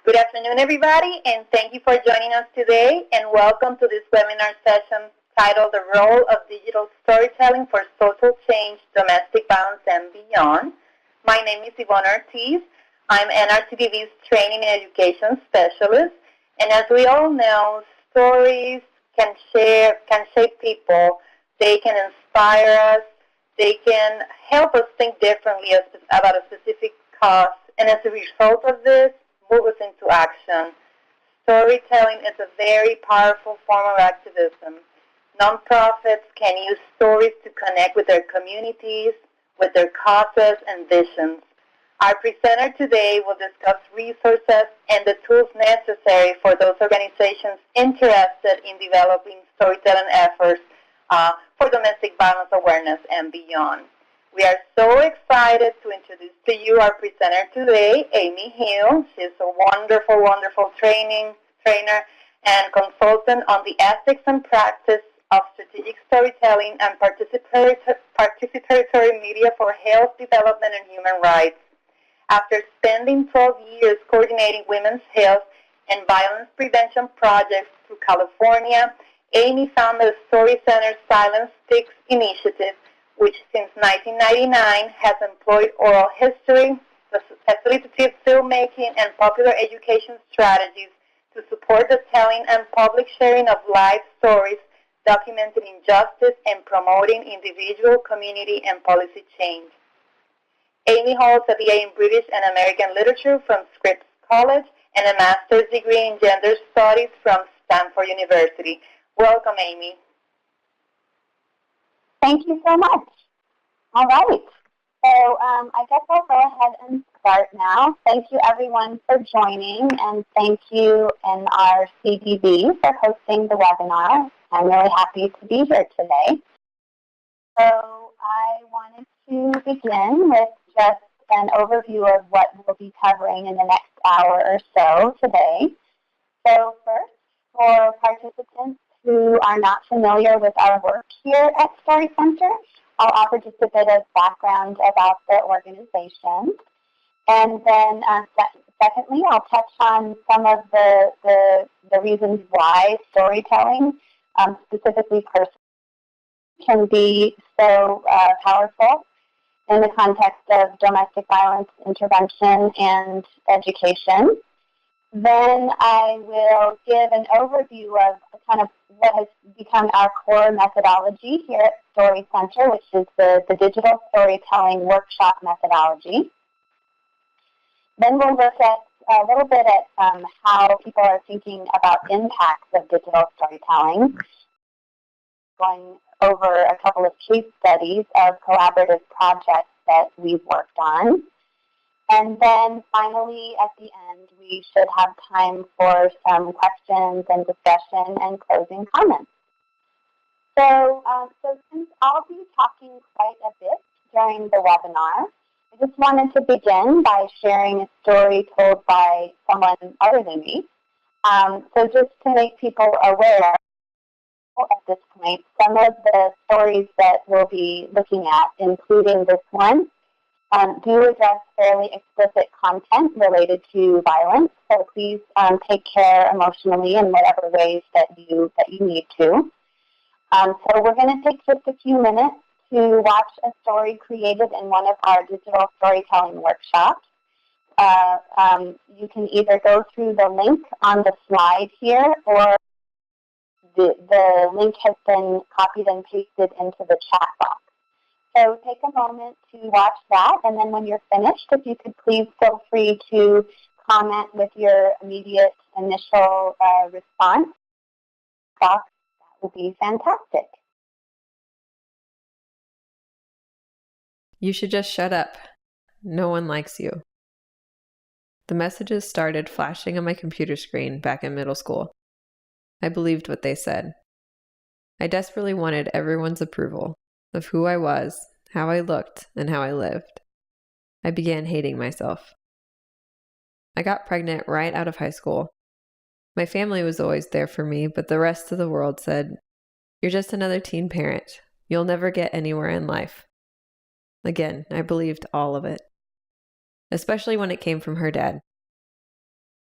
Good afternoon, everybody, and thank you for joining us today, and welcome to this webinar session titled The Role of Digital Storytelling for Social Change, Domestic Violence, and Beyond. My name is Yvonne Ortiz. I'm NRTDV's Training and Education Specialist, and as we all know, stories can shape people. They can inspire us. They can help us think differently about a specific cause, and as a result of this, move us into action. Storytelling is a very powerful form of activism. Nonprofits can use stories to connect with their communities, with their causes and visions. Our presenter today will discuss resources and the tools necessary for those organizations interested in developing storytelling efforts for domestic violence awareness and beyond. We are so excited to introduce to you our presenter today, Amy Hill. She's a wonderful, wonderful trainer and consultant on the ethics and practice of strategic storytelling and participatory media for health, development, and human rights. After spending 12 years coordinating women's health and violence prevention projects through California, Amy founded StoryCenter Silence Sticks Initiative, which since 1999 has employed oral history, facilitative filmmaking, and popular education strategies to support the telling and public sharing of life stories documenting injustice and promoting individual, community, and policy change. Amy holds a BA in British and American Literature from Scripps College and a master's degree in Gender Studies from Stanford University. Welcome, Amy. Thank you so much. All right. So I guess I'll go ahead and start now. Thank you, everyone, for joining, and thank you NRCDV for hosting the webinar. I'm really happy to be here today. So I wanted to begin with just an overview of what we'll be covering in the next hour or so today. So first, for participants who are not familiar with our work here at StoryCenter, I'll offer just a bit of background about the organization. And then secondly, I'll touch on some of the reasons why storytelling, specifically personal, can be so powerful in the context of domestic violence intervention and education. Then I will give an overview of kind of what has become our core methodology here at StoryCenter, which is the digital storytelling workshop methodology. Then we'll look at a little bit at how people are thinking about impacts of digital storytelling, going over a couple of case studies of collaborative projects that we've worked on. And then finally, at the end, we should have time for some questions and discussion and closing comments. So since I'll be talking quite a bit during the webinar, I just wanted to begin by sharing a story told by someone other than me. So just to make people aware at this point, some of the stories that we'll be looking at, including this one, do address fairly explicit content related to violence, so please take care emotionally in whatever ways that you need to. So we're going to take just a few minutes to watch a story created in one of our digital storytelling workshops. You can either go through the link on the slide here, or the link has been copied and pasted into the chat box. So take a moment to watch that, and then when you're finished, if you could please feel free to comment with your immediate initial response, that would be fantastic. You should just shut up. No one likes you. The messages started flashing on my computer screen back in middle school. I believed what they said. I desperately wanted everyone's approval of who I was, how I looked, and how I lived. I began hating myself. I got pregnant right out of high school. My family was always there for me, but the rest of the world said, "You're just another teen parent. You'll never get anywhere in life." Again, I believed all of it, especially when it came from her dad.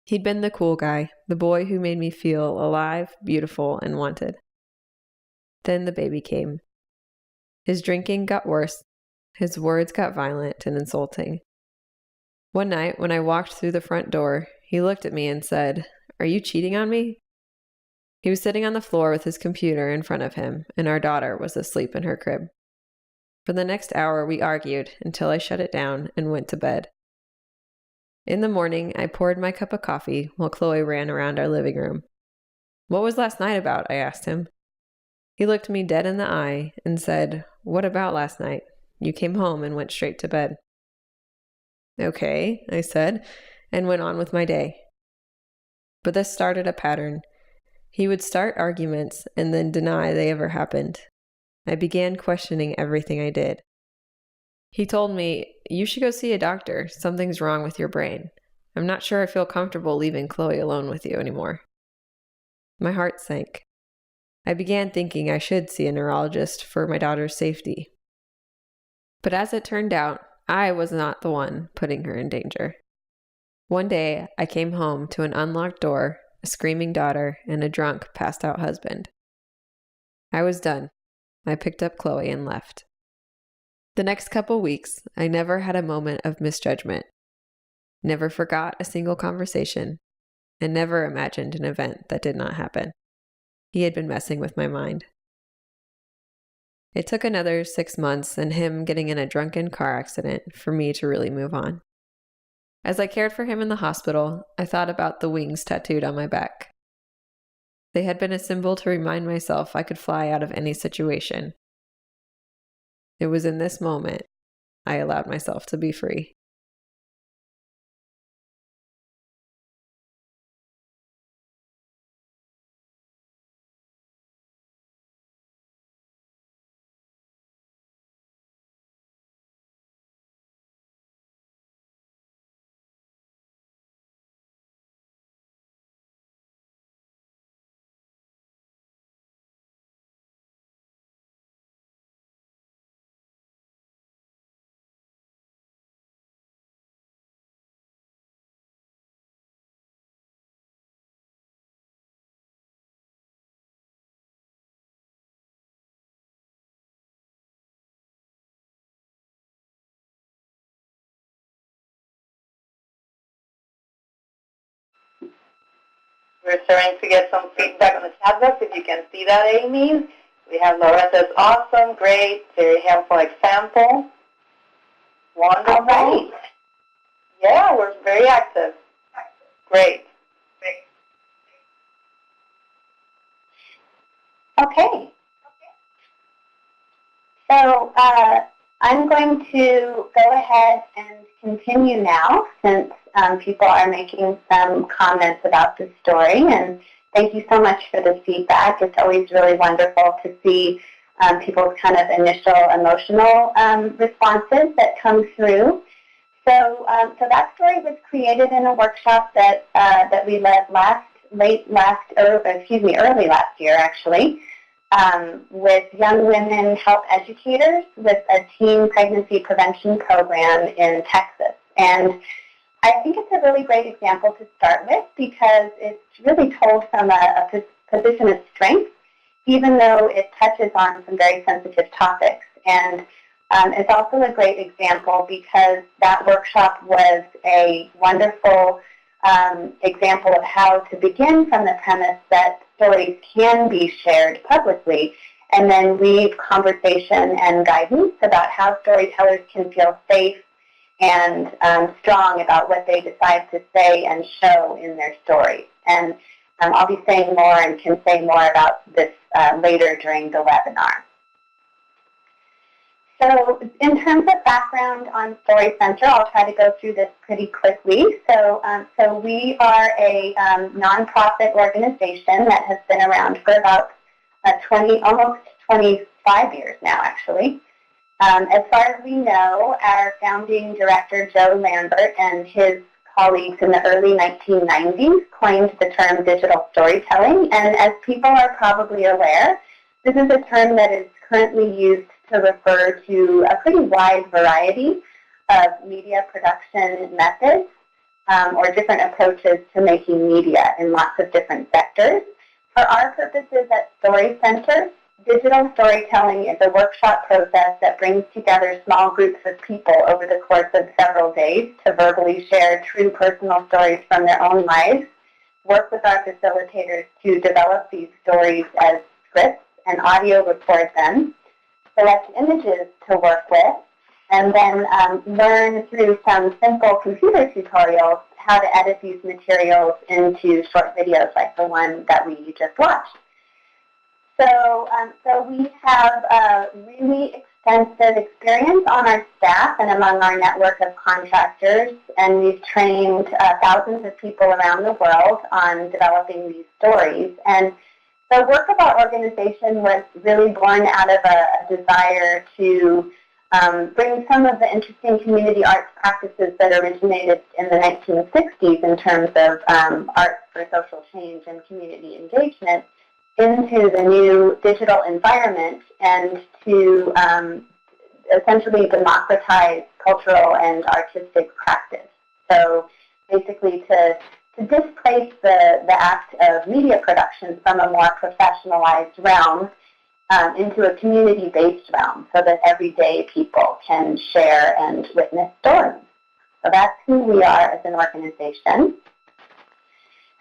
He'd been the cool guy, the boy who made me feel alive, beautiful, and wanted. Then the baby came. His drinking got worse. His words got violent and insulting. One night, when I walked through the front door, he looked at me and said, "Are you cheating on me?" He was sitting on the floor with his computer in front of him, and our daughter was asleep in her crib. For the next hour, we argued until I shut it down and went to bed. In the morning, I poured my cup of coffee while Chloe ran around our living room. "What was last night about?" I asked him. He looked me dead in the eye and said, "What about last night? You came home and went straight to bed." "Okay," I said, and went on with my day. But this started a pattern. He would start arguments and then deny they ever happened. I began questioning everything I did. He told me, "You should go see a doctor. Something's wrong with your brain. I'm not sure I feel comfortable leaving Chloe alone with you anymore." My heart sank. I began thinking I should see a neurologist for my daughter's safety. But as it turned out, I was not the one putting her in danger. One day, I came home to an unlocked door, a screaming daughter, and a drunk, passed-out husband. I was done. I picked up Chloe and left. The next couple weeks, I never had a moment of misjudgment, never forgot a single conversation, and never imagined an event that did not happen. He had been messing with my mind. It took another 6 months and him getting in a drunken car accident for me to really move on. As I cared for him in the hospital, I thought about the wings tattooed on my back. They had been a symbol to remind myself I could fly out of any situation. It was in this moment I allowed myself to be free. We're starting to get some feedback on the chat box. If you can see that, Amy. We have Laura says, "Awesome, great, very helpful example." Wonderful. All right. Yeah, we're very active. Great. Okay. So I'm going to go ahead and continue now since people are making some comments about the story. And thank you so much for the feedback. It's always really wonderful to see people's kind of initial emotional responses that come through. So that story was created in a workshop that we led early last year, actually, with young women health educators with a teen pregnancy prevention program in Texas. And I think it's a really great example to start with because it's really told from a position of strength, even though it touches on some very sensitive topics. And it's also a great example because that workshop was a wonderful example of how to begin from the premise that stories can be shared publicly and then weave conversation and guidance about how storytellers can feel safe and strong about what they decide to say and show in their stories. And I'll be saying more and can say more about this later during the webinar. So in terms of background on StoryCenter, I'll try to go through this pretty quickly. So we are a nonprofit organization that has been around for about almost 25 years now, actually. As far as we know, our founding director, Joe Lambert, and his colleagues in the early 1990s coined the term digital storytelling. And as people are probably aware, this is a term that is currently used to refer to a pretty wide variety of media production methods, or different approaches to making media in lots of different sectors. For our purposes at StoryCenter, digital storytelling is a workshop process that brings together small groups of people over the course of several days to verbally share true personal stories from their own lives, work with our facilitators to develop these stories as scripts and audio record them, select images to work with, and then learn through some simple computer tutorials how to edit these materials into short videos like the one that we just watched. So we have a really extensive experience on our staff and among our network of contractors, and we've trained thousands of people around the world on developing these stories. And the work of our organization was really born out of a desire to bring some of the interesting community arts practices that originated in the 1960s in terms of arts for social change and community engagement into the new digital environment, and to essentially democratize cultural and artistic practice. So basically to displace the act of media production from a more professionalized realm into a community-based realm so that everyday people can share and witness stories. So that's who we are as an organization.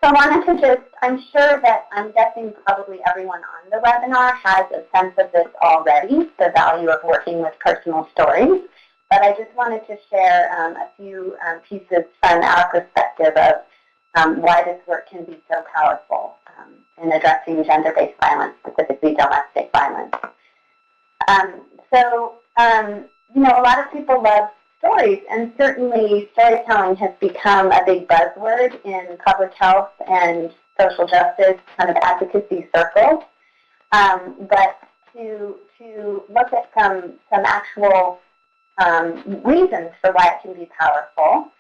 So I wanted to I'm guessing probably everyone on the webinar has a sense of this already, the value of working with personal stories. But I just wanted to share a few pieces from our perspective of why this work can be so powerful in addressing gender-based violence, specifically domestic violence. A lot of people love stories, and certainly storytelling has become a big buzzword in public health and social justice kind of advocacy circles. But to look at some actual reasons for why it can be powerful.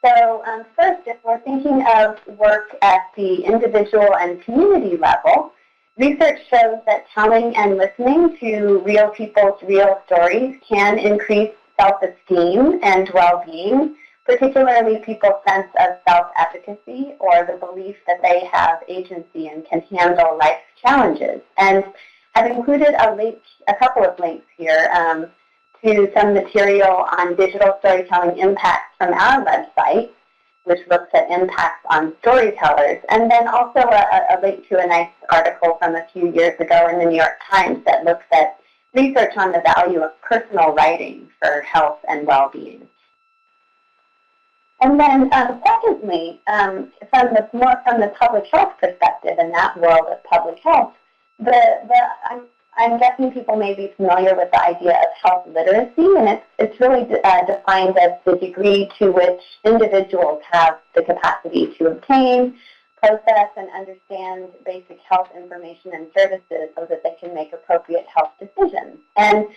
So first, if we're thinking of work at the individual and community level, research shows that telling and listening to real people's real stories can increase self-esteem and well-being, particularly people's sense of self-efficacy or the belief that they have agency and can handle life's challenges. And I've included a couple of links here to some material on digital storytelling impacts from our website, which looks at impacts on storytellers, and then also a link to a nice article from a few years ago in the New York Times that looks at research on the value of personal writing for health and well-being. And then secondly, from the public health perspective in that world of public health, I'm guessing people may be familiar with the idea of health literacy, and it's really defined as the degree to which individuals have the capacity to obtain, process, and understand basic health information and services so that they can make appropriate health decisions. And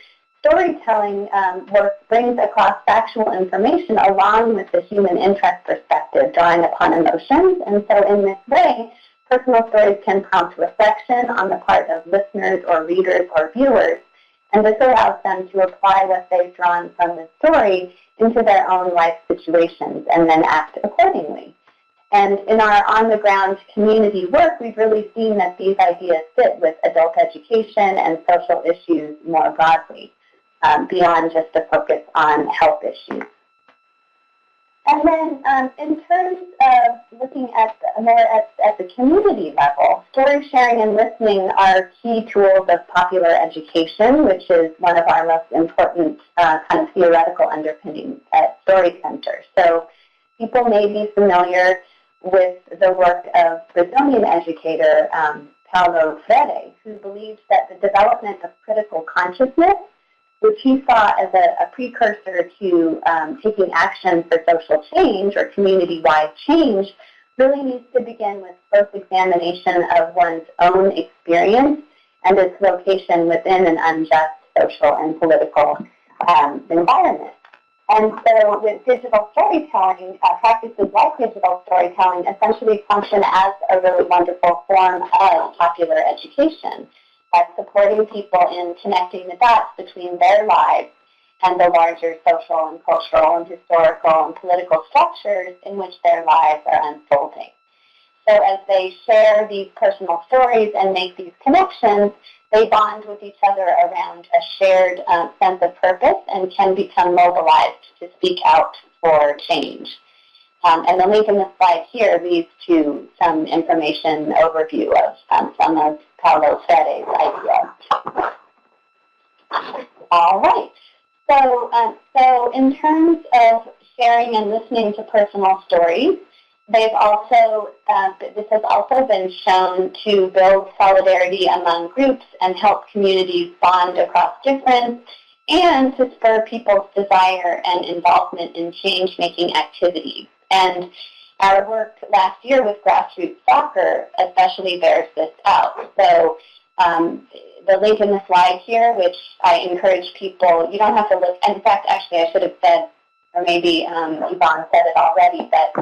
storytelling work brings across factual information along with the human interest perspective, drawing upon emotions. And so in this way, personal stories can prompt reflection on the part of listeners or readers or viewers, and this allows them to apply what they've drawn from the story into their own life situations and then act accordingly. And in our on-the-ground community work, we've really seen that these ideas fit with adult education and social issues more broadly, beyond just a focus on health issues. And then in terms of looking at the community level, story sharing and listening are key tools of popular education, which is one of our most important kind of theoretical underpinnings at StoryCenter. So people may be familiar with the work of Brazilian educator Paulo Freire, who believes that the development of critical consciousness, which he saw as a precursor to taking action for social change or community-wide change, really needs to begin with close examination of one's own experience and its location within an unjust social and political environment. And so with digital storytelling, practices like digital storytelling essentially function as a really wonderful form of popular education, by supporting people in connecting the dots between their lives and the larger social and cultural and historical and political structures in which their lives are unfolding. So as they share these personal stories and make these connections, they bond with each other around a shared sense of purpose and can become mobilized to speak out for change. And the link in the slide here leads to some information overview of some of Paulo Freire's ideas. All right. So in terms of sharing and listening to personal stories, this has also been shown to build solidarity among groups and help communities bond across difference, and to spur people's desire and involvement in change-making activities. And our work last year with Grassroot Soccer especially bears this out. So the link in the slide here, which I encourage people, you don't have to look, in fact, actually I should have said, or maybe Yvonne said it already, that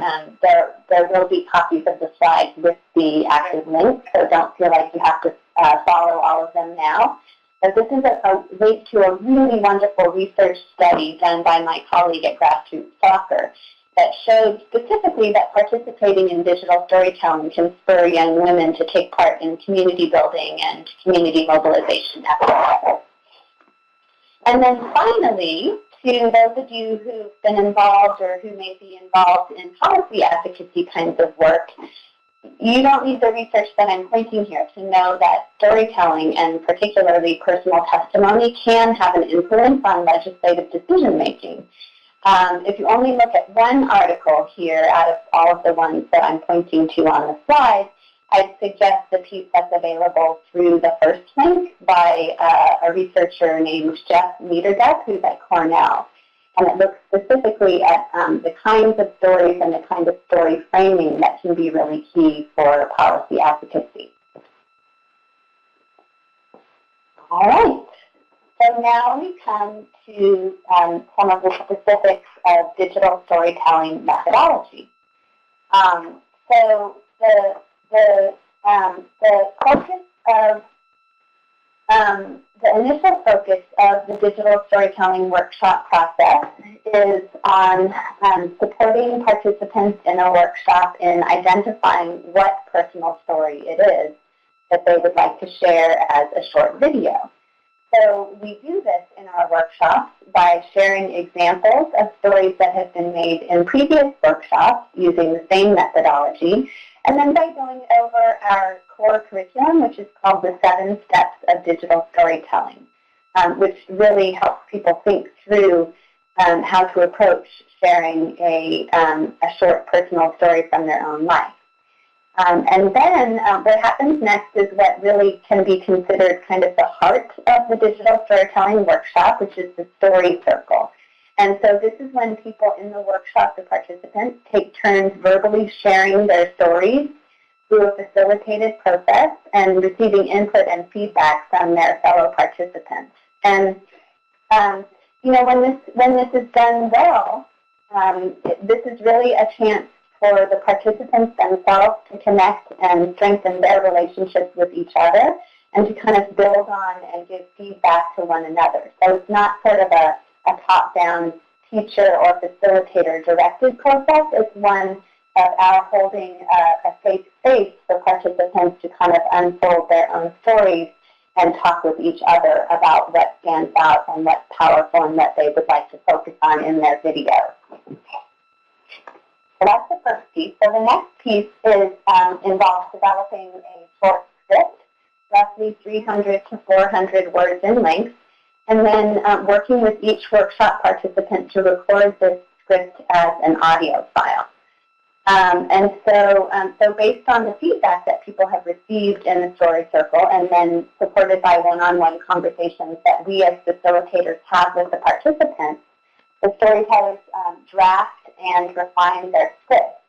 there will be copies of the slides with the active link, so don't feel like you have to follow all of them now. But this is a link to a really wonderful research study done by my colleague at Grassroot Soccer that showed specifically that participating in digital storytelling can spur young women to take part in community building and community mobilization efforts. And then finally, to those of you who've been involved or who may be involved in policy advocacy kinds of work, you don't need the research that I'm pointing here to know that storytelling, and particularly personal testimony, can have an influence on legislative decision-making. If you only look at one article here out of all of the ones that I'm pointing to on the slide, I'd suggest the piece that's available through the first link by a researcher named Jeff Niederdeck, who's at Cornell. And it looks specifically at the kinds of stories and the kind of story framing that can be really key for policy advocacy. All right. So now we come to some of the specifics of digital storytelling methodology. So the focus of the initial focus of the digital storytelling workshop process is on supporting participants in a workshop in identifying what personal story it is that they would like to share as a short video. So we do this in our workshops by sharing examples of stories that have been made in previous workshops using the same methodology, and then by going over our core curriculum, which is called the 7 Steps of Digital Storytelling, which really helps people think through how to approach sharing a short personal story from their own life. And then what happens next is what really can be considered kind of the heart of the digital storytelling workshop, which is the story circle. And so this is when people in the workshop, the participants, take turns verbally sharing their stories through a facilitated process and receiving input and feedback from their fellow participants. And when this is done well, this is really a chance for the participants themselves to connect and strengthen their relationships with each other and to kind of build on and give feedback to one another. So it's not sort of a top-down teacher or facilitator directed process. It's one of our holding a safe space for participants to kind of unfold their own stories and talk with each other about what stands out and what's powerful and what they would like to focus on in their videos. So that's the first piece. So the next piece is involves developing a short script, roughly 300 to 400 words in length, and then working with each workshop participant to record this script as an audio file. And so based on the feedback that people have received in the story circle, and then supported by one-on-one conversations that we as facilitators have with the participants, the storytellers draft and refine their scripts.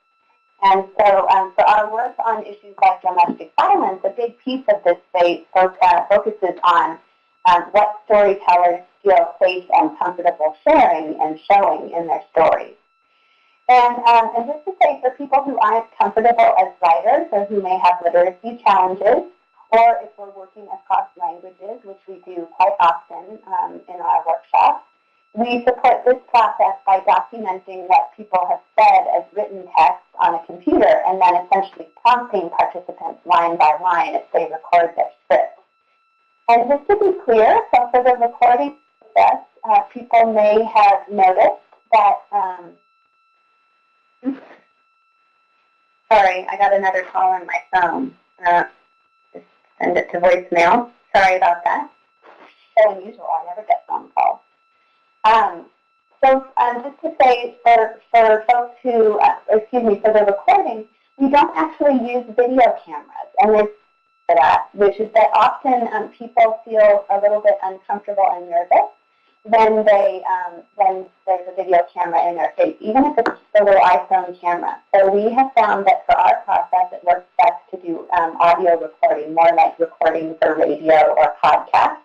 And so for our work on issues like domestic violence, a big piece of this space focuses on what storytellers feel safe and comfortable sharing and showing in their stories. And just to say, for people who aren't comfortable as writers or who may have literacy challenges, or if we're working across languages, which we do quite often in our workshops, We support this process by documenting what people have said as written text on a computer and then essentially prompting participants line by line as they record their scripts. And just to be clear, so for the recording process, people may have noticed that, sorry, I got another call on my phone. Just send it to voicemail. Sorry about that. So unusual, I never get phone calls. Just to say, for folks who, for the recording, we don't actually use video cameras, and there's for that, which is that often people feel a little bit uncomfortable and nervous when there's a video camera in their face, even if it's a little iPhone camera. So we have found that for our process, it works best to do audio recording, more like recording for radio or podcast.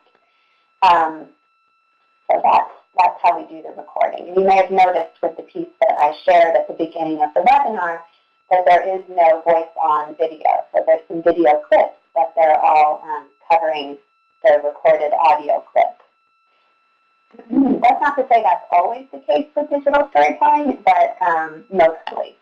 So that's how we do the recording. And you may have noticed with the piece that I shared at the beginning of the webinar that there is no voice on video. So there's some video clips, but they're all covering the recorded audio clip. That's not to say that's always the case with digital storytelling, but mostly.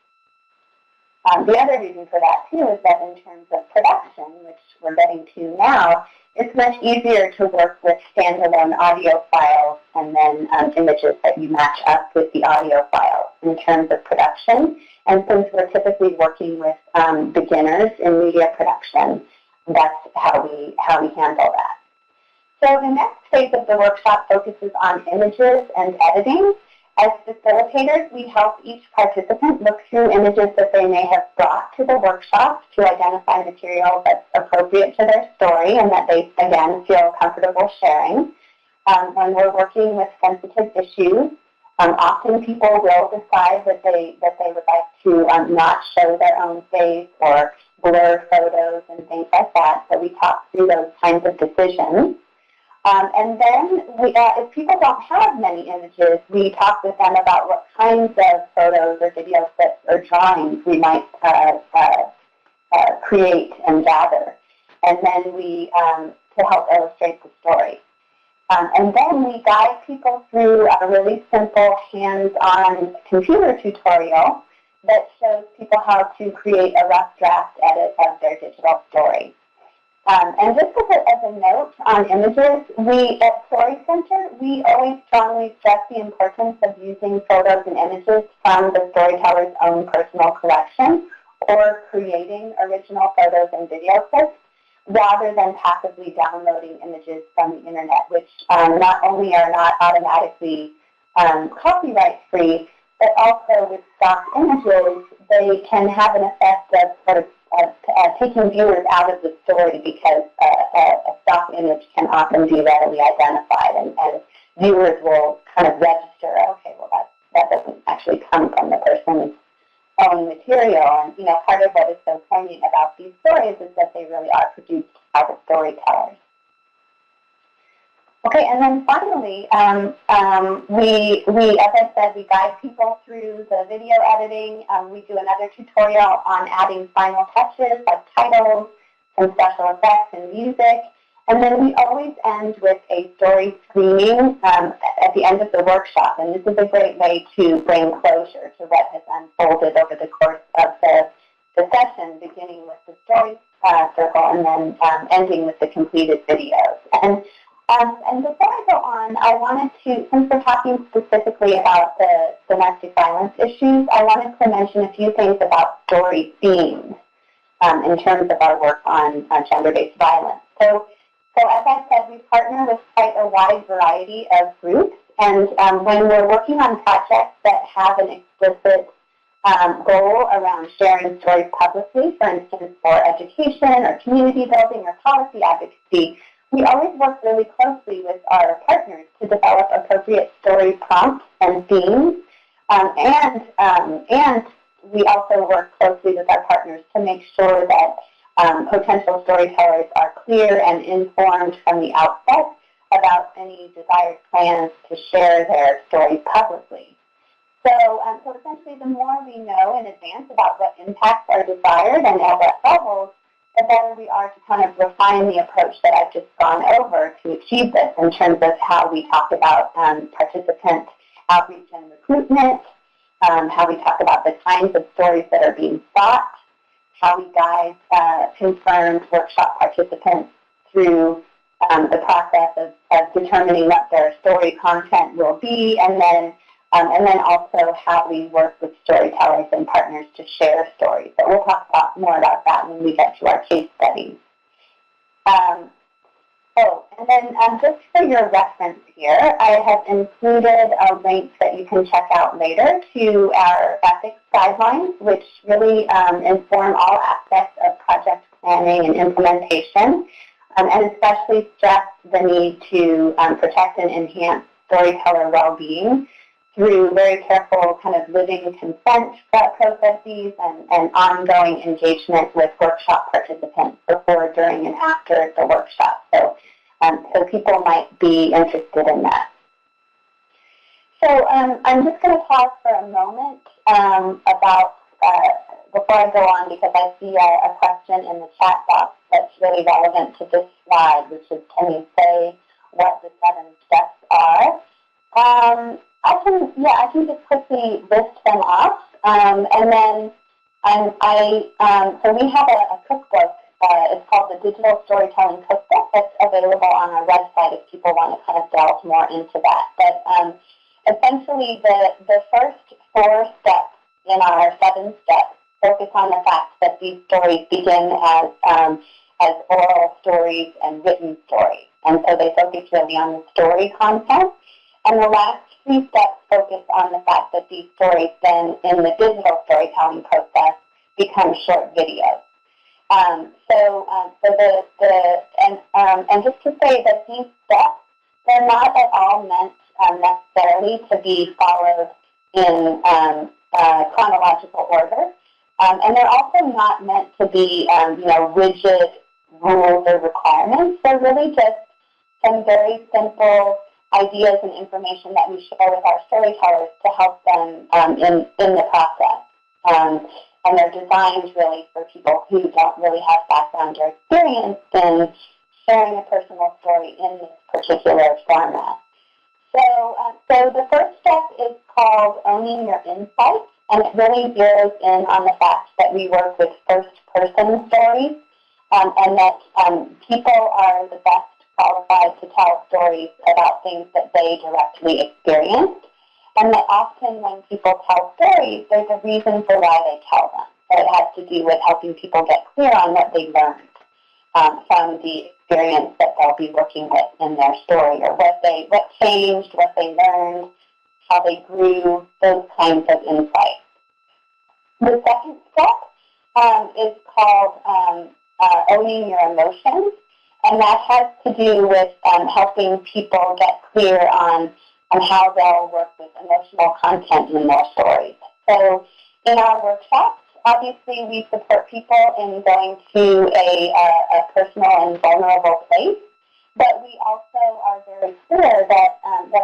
The other reason for that, too, is that in terms of production, which we're getting to now, it's much easier to work with standalone audio files and then images that you match up with the audio files in terms of production. And since we're typically working with beginners in media production, that's how we handle that. So the next phase of the workshop focuses on images and editing. As facilitators, we help each participant look through images that they may have brought to the workshop to identify material that's appropriate to their story and that they, again, feel comfortable sharing. When we're working with sensitive issues, often people will decide that they would like to not show their own face or blur photos and things like that. So we talk through those kinds of decisions. And then if people don't have many images, we talk with them about what kinds of photos or video clips or drawings we might create and gather. And then we, to help illustrate the story. And then we guide people through a really simple hands-on computer tutorial that shows people how to create a rough draft edit of their digital story. And just as a note on images, we at StoryCenter, we always strongly stress the importance of using photos and images from the storyteller's own personal collection or creating original photos and video clips rather than passively downloading images from the internet, which not only are not automatically copyright-free, but also with stock images, they can have an effect of sort of taking viewers out of the story because a stock image can often be readily identified, and viewers will kind of register, okay, well, that doesn't actually come from the person's own material. And, part of what is so poignant about these stories is that they really are produced by the storytellers. Okay, and then finally, we, as I said, we guide people through the video editing. We do another tutorial on adding final touches like titles, some special effects and music. And then we always end with a story screening at the end of the workshop. And this is a great way to bring closure to what has unfolded over the course of the session, beginning with the story circle and then ending with the completed videos. And before I go on, I wanted to, since we're talking specifically about the domestic violence issues, I wanted to mention a few things about story themes in terms of our work on gender-based violence. So as I said, we partner with quite a wide variety of groups, and when we're working on projects that have an explicit goal around sharing stories publicly, for instance, for education or community building or policy advocacy, we always work really closely with our partners to develop appropriate story prompts and themes, and we also work closely with our partners to make sure that potential storytellers are clear and informed from the outset about any desired plans to share their stories publicly. So essentially, the more we know in advance about what impacts are desired and at what levels, but then we are to kind of refine the approach that I've just gone over to achieve this in terms of how we talk about participant outreach and recruitment, how we talk about the kinds of stories that are being sought, how we guide confirmed workshop participants through the process of determining what their story content will be, and then also how we work with storytellers and partners to share stories. But we'll talk more about that when we get to our case studies. And then just for your reference here, I have included a link that you can check out later to our ethics guidelines, which really inform all aspects of project planning and implementation, and especially stress the need to protect and enhance storyteller well-being through very careful kind of living consent processes and ongoing engagement with workshop participants before, during, and after the workshop. So people might be interested in that. So I'm just going to pause for a moment about, before I go on, because I see a question in the chat box that's really relevant to this slide, which is, can you say what the 7 steps are? I can just quickly list them off, and then so we have a cookbook. It's called the Digital Storytelling Cookbook. That's available on our website if people want to kind of delve more into that. But essentially, the first 4 steps in our 7 steps focus on the fact that these stories begin as oral stories and written stories, and so they focus really on the story content. And the last 3 steps focus on the fact that these stories then, in the digital storytelling process, become short videos. And just to say that these steps, they're not at all meant necessarily to be followed in chronological order, and they're also not meant to be rigid rules or requirements. They're really just some very simple ideas and information that we share with our storytellers to help them in the process. And they're designed really for people who don't really have background or experience in sharing a personal story in this particular format. So the first step is called Owning Your Insights, and it really zeroes in on the fact that we work with first-person stories, and that people are the best qualified to tell stories about things that they directly experienced, and that often when people tell stories, there's a reason for why they tell them. So it has to do with helping people get clear on what they learned from the experience that they'll be working with in their story, or what changed, what they learned, how they grew, those kinds of insights. The second step is called Owning Your Emotions, and that has to do with helping people get clear on how they'll work with emotional content in their stories. So in our workshops, obviously we support people in going to a personal and vulnerable place, but we also are very clear that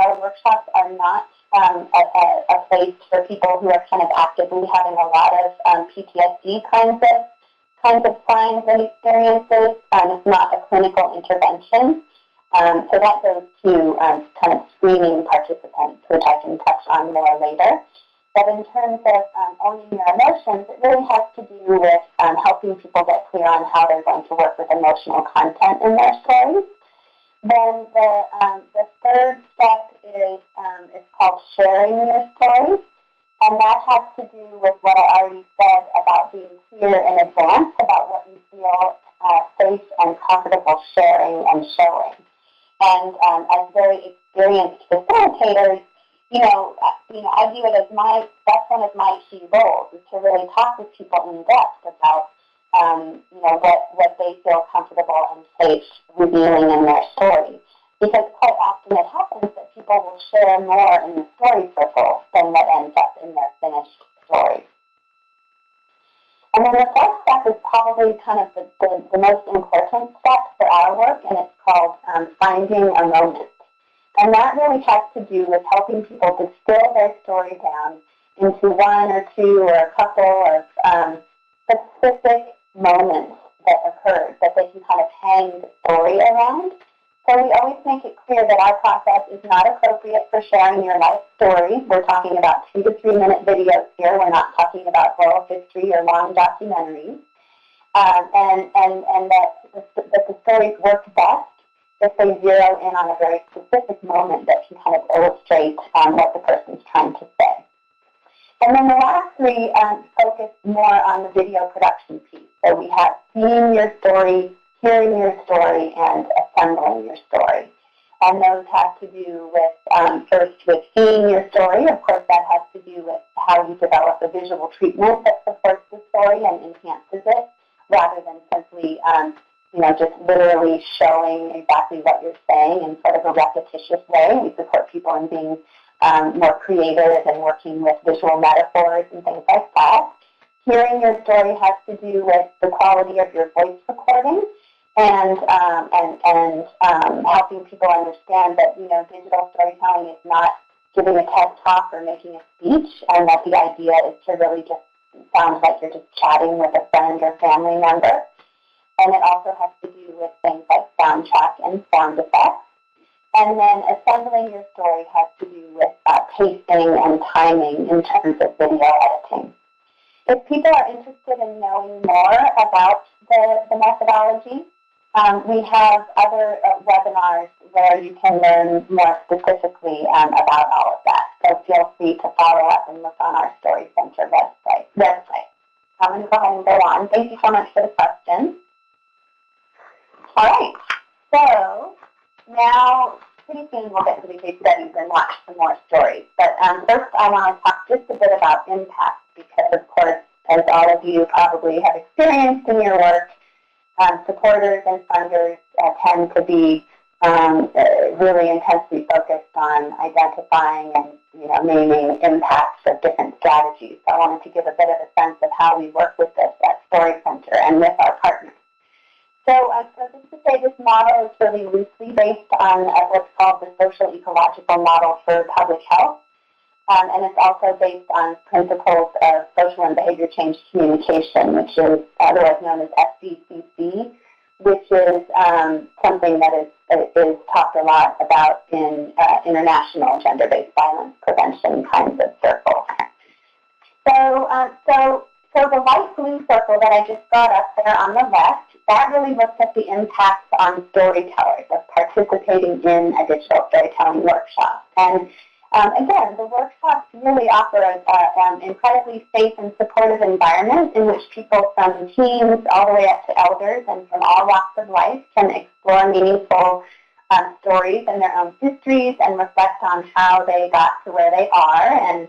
our workshops are not a place for people who are kind of actively having a lot of PTSD kinds of signs and experiences. It's not a clinical intervention. So that goes to kind of screening participants, which I can touch on more later. But in terms of owning your emotions, it really has to do with helping people get clear on how they're going to work with emotional content in their stories. Then the third step is called sharing your story. And that has to do with what I already said about being clear in advance about what you feel safe and comfortable sharing and showing. And as very experienced facilitators, I view it as that's one of my key roles, is to really talk with people in depth about, what they feel comfortable and safe revealing in their story. Because quite often it happens that people will share more in the story circle than what ends up in their finished story. And then the fourth step is probably kind of the most important step for our work, and it's called finding a moment. And that really has to do with helping people distill their story down into one or two or a couple of specific moments that occur heard that they can kind of hang the story around. So we always make it clear that our process is not appropriate for sharing your life story. We're talking about 2 to 3 minute videos here. We're not talking about oral history or long documentaries. And that the stories work best if they zero in on a very specific moment that can kind of illustrate what the person's trying to say. And then the last 3 focus more on the video production piece. So we have seeing your story, hearing your story, and assembling your story. And those have to do with, first, with seeing your story. Of course, that has to do with how you develop a visual treatment that supports the story and enhances it, rather than simply, just literally showing exactly what you're saying in sort of a repetitious way. We support people in being more creative and working with visual metaphors and things like that. Hearing your story has to do with the quality of your voice recording and helping people understand that, digital storytelling is not giving a TED talk or making a speech, and that the idea is to really just sound like you're just chatting with a friend or family member. And it also has to do with things like soundtrack and sound effects. And then assembling your story has to do with pacing and timing in terms of video editing. If people are interested in knowing more about the methodology, we have other webinars where you can learn more specifically about all of that. So feel free to follow up and look on our StoryCenter website. I'm going to go ahead and go on. Thank you so much for the question. All right. So now, pretty soon we'll get to the case studies and watch some more stories. But first I want to talk just a bit about impact, because, of course, as all of you probably have experienced in your work, supporters and funders tend to be really intensely focused on identifying and naming impacts of different strategies. So I wanted to give a bit of a sense of how we work with this at StoryCenter and with our partners. So just to say, this model is really loosely based on what's called the social ecological model for public health. And it's also based on principles of social and behavior change communication, which is otherwise known as SBCC, which is something that is talked a lot about in international gender-based violence prevention kinds of circles. So the light blue circle that I just got up there on the left, that really looks at the impacts on storytellers of participating in a digital storytelling workshop. And again, the workshops really offer an incredibly safe and supportive environment in which people from teens all the way up to elders and from all walks of life can explore meaningful stories and their own histories and reflect on how they got to where they are. And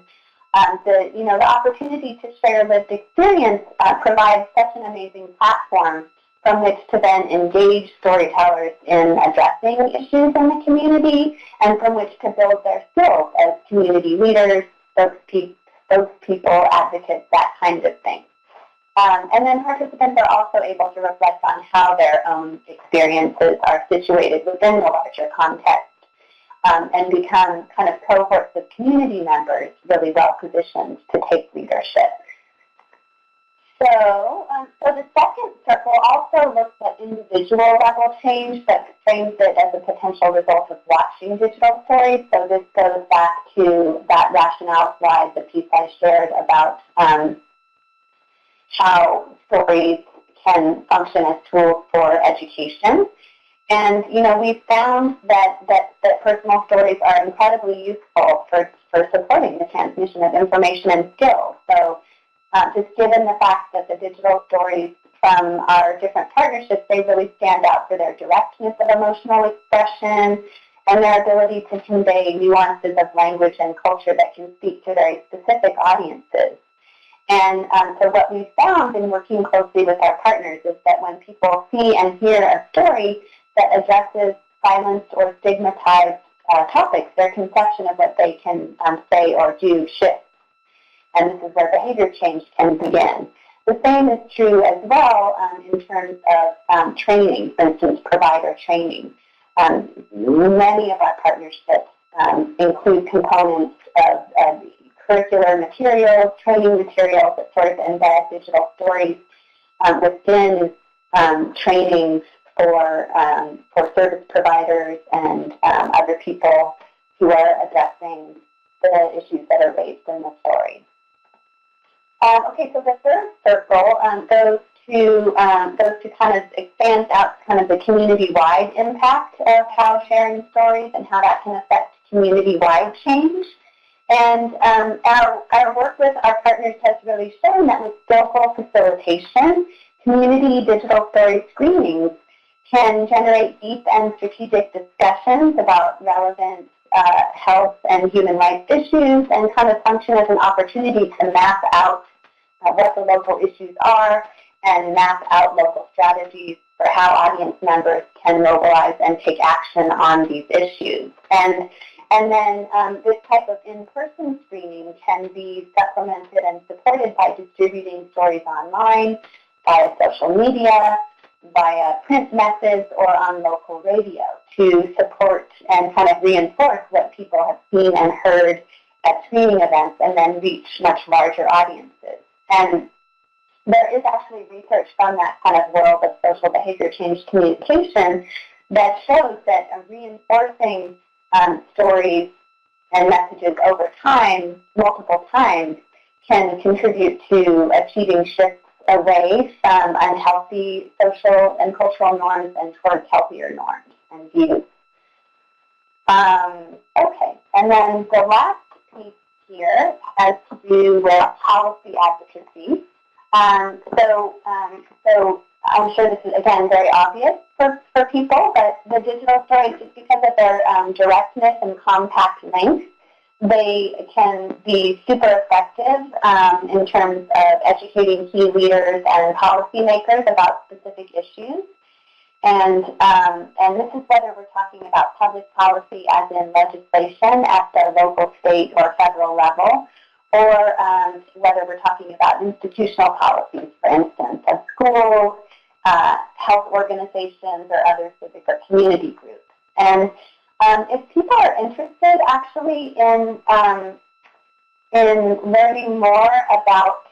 the opportunity to share lived experience provides such an amazing platform from which to then engage storytellers in addressing issues in the community, and from which to build their skills as community leaders, spokespeople, advocates, that kind of thing. And then participants are also able to reflect on how their own experiences are situated within the larger context, and become kind of cohorts of community members really well positioned to take leadership. So the second circle also looks at individual level change that frames it as a potential result of watching digital stories. So this goes back to that rationale slide, the piece I shared about how stories can function as tools for education. And, we've found that personal stories are incredibly useful for supporting the transmission of information and skills. So just given the fact that the digital stories from our different partnerships, they really stand out for their directness of emotional expression and their ability to convey nuances of language and culture that can speak to very specific audiences. And so what we've found in working closely with our partners is that when people see and hear a story that addresses silenced or stigmatized topics, their conception of what they can say or do shifts. And this is where behavior change can begin. The same is true as well in terms of training, for instance, provider training. Many of our partnerships include components of curricular materials, training materials that sort of embed digital stories within trainings for service providers and other people who are addressing the issues that are raised in the story. Okay, so the third circle goes to kind of expand out kind of the community-wide impact of how sharing stories and how that can affect community-wide change. And our work with our partners has really shown that with skillful facilitation, community digital story screenings can generate deep and strategic discussions about relevant health and human rights issues and kind of function as an opportunity to map out what the local issues are and map out local strategies for how audience members can mobilize and take action on these issues. And then this type of in-person screening can be supplemented and supported by distributing stories online, via social media, via print methods, or on local radio to support and kind of reinforce what people have seen and heard at screening events and then reach much larger audiences. And there is actually research from that kind of world of social behavior change communication that shows that reinforcing stories and messages over time, multiple times, can contribute to achieving shifts away from unhealthy social and cultural norms and towards healthier norms and views. Okay, and then the last piece here has to do with policy advocacy. So I'm sure this is, again, very obvious for people, but the digital stories, just because of their directness and compact length, they can be super effective in terms of educating key leaders and policymakers about specific issues. And this is whether we're talking about public policy as in legislation at the local, state, or federal level, or whether we're talking about institutional policies, for instance, of schools, health organizations, or other civic or community groups. And if people are interested actually in learning more about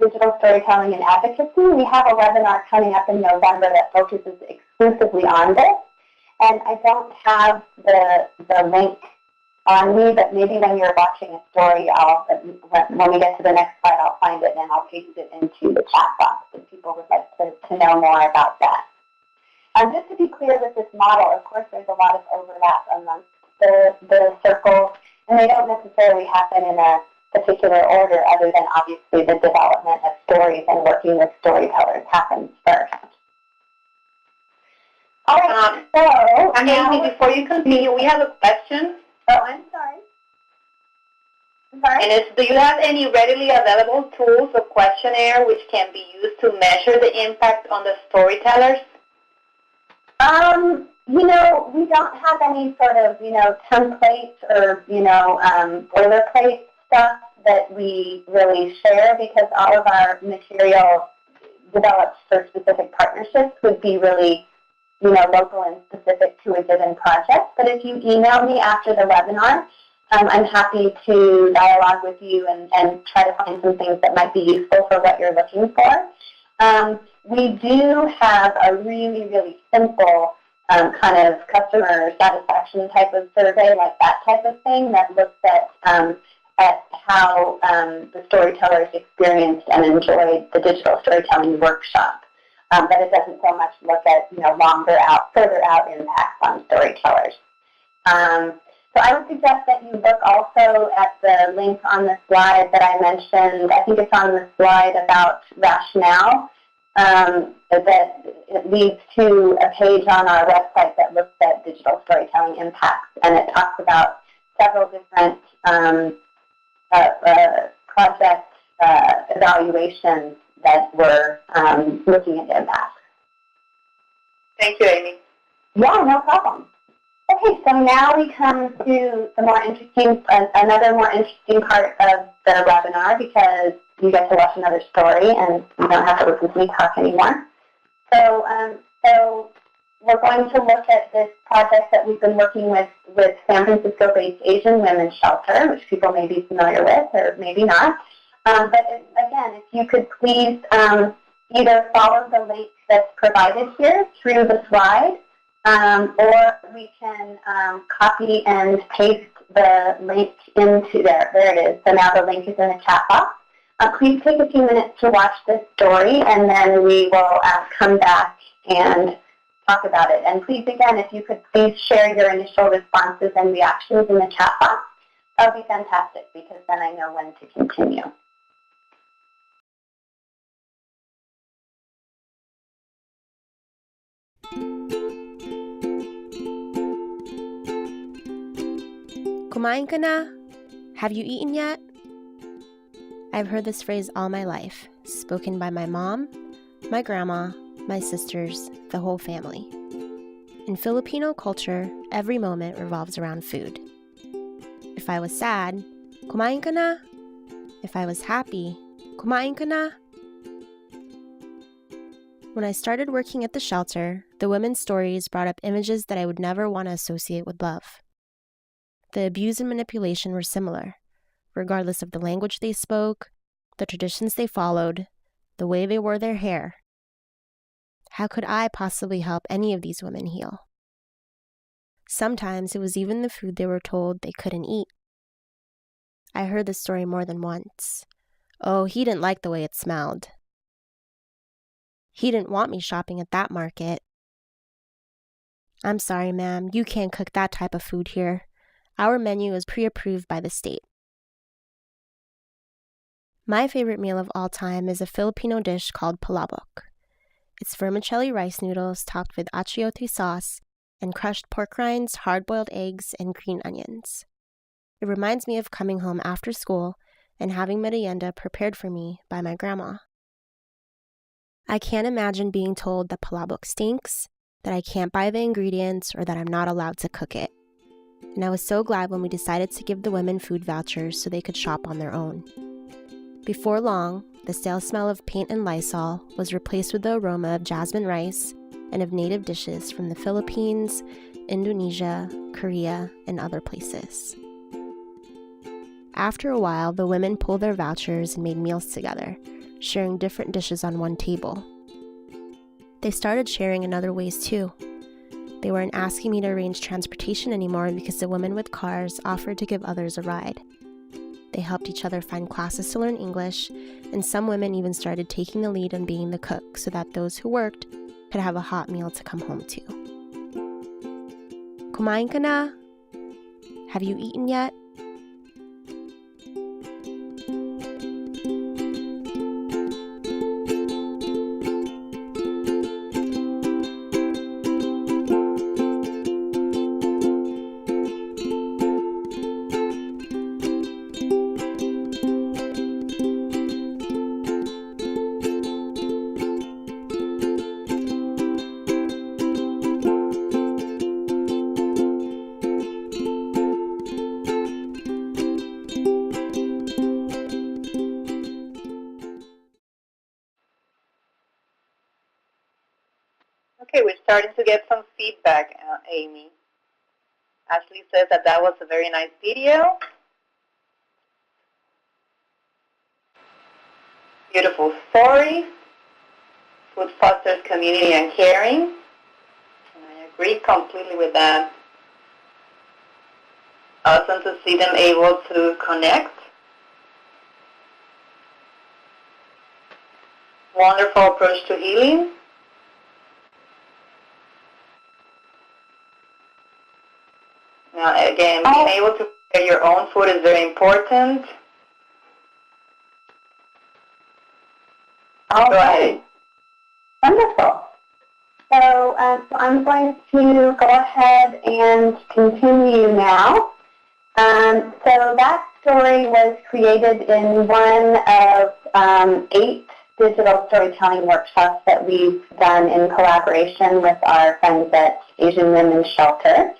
digital storytelling and advocacy, we have a webinar coming up in November that focuses exclusively on this. And I don't have the link on me, but maybe when you're watching a story, when we get to the next slide, I'll find it and I'll paste it into the chat box if people would like to know more about that. Just to be clear with this model, of course, there's a lot of overlap amongst the circles, and they don't necessarily happen in a particular order other than obviously the development of stories and working with storytellers happens first. All right, so... Amy, before you continue, we have a question. Oh, I'm sorry. And it's, do you have any readily available tools or questionnaire which can be used to measure the impact on the storytellers? You know, we don't have any sort of, template or, boilerplate stuff that we really share because all of our material developed for specific partnerships would be really, local and specific to a given project. But if you email me after the webinar, I'm happy to dialogue with you and try to find some things that might be useful for what you're looking for. We do have a really, really simple kind of customer satisfaction type of survey, like that type of thing, that looks at how the storytellers experienced and enjoyed the digital storytelling workshop. But it doesn't so much look at, further out impacts on storytellers. So I would suggest that you look also at the link on the slide that I mentioned. I think it's on the slide about rationale. That it leads to a page on our website that looks at digital storytelling impacts, and it talks about several different project evaluations that were looking at impacts. Thank you, Amy. Yeah, no problem. Okay, so now we come to the more interesting, another more interesting part of the webinar, because you get to watch another story and you don't have to listen to me talk anymore. So we're going to look at this project that we've been working with San Francisco-based Asian Women's Shelter, which people may be familiar with or maybe not. But again, if you could please either follow the link that's provided here through the slide, or we can copy and paste the link into there. There it is. So now the link is in the chat box. Please take a few minutes to watch this story, and then we will come back and talk about it. And please, again, if you could please share your initial responses and reactions in the chat box, that would be fantastic, because then I know when to continue. Kumain ka na? Have you eaten yet? I've heard this phrase all my life, spoken by my mom, my grandma, my sisters, the whole family. In Filipino culture, every moment revolves around food. If I was sad, kumain ka na? If I was happy, kumain ka na? When I started working at the shelter, the women's stories brought up images that I would never want to associate with love. The abuse and manipulation were similar, regardless of the language they spoke, the traditions they followed, the way they wore their hair. How could I possibly help any of these women heal? Sometimes it was even the food they were told they couldn't eat. I heard this story more than once. Oh, he didn't like the way it smelled. He didn't want me shopping at that market. I'm sorry, ma'am, you can't cook that type of food here. Our menu is pre-approved by the state. My favorite meal of all time is a Filipino dish called palabok. It's vermicelli rice noodles topped with achiote sauce and crushed pork rinds, hard-boiled eggs, and green onions. It reminds me of coming home after school and having merienda prepared for me by my grandma. I can't imagine being told that palabok stinks, that I can't buy the ingredients, or that I'm not allowed to cook it. And I was so glad when we decided to give the women food vouchers so they could shop on their own. Before long, the stale smell of paint and Lysol was replaced with the aroma of jasmine rice and of native dishes from the Philippines, Indonesia, Korea, and other places. After a while, the women pulled their vouchers and made meals together, sharing different dishes on one table. They started sharing in other ways too. They weren't asking me to arrange transportation anymore because the women with cars offered to give others a ride. They helped each other find classes to learn English, and some women even started taking the lead on being the cook so that those who worked could have a hot meal to come home to. Kumain ka na? Have you eaten yet? Okay, we're starting to get some feedback, Amy. Ashley says that was a very nice video. Beautiful story. Food fosters community and caring. And I agree completely with that. Awesome to see them able to connect. Wonderful approach to healing. Now, again, being able to prepare your own food is very important. Go ahead. Wonderful. So I'm going to go ahead and continue now. So that story was created in one of 8 digital storytelling workshops that we've done in collaboration with our friends at Asian Women's Shelter.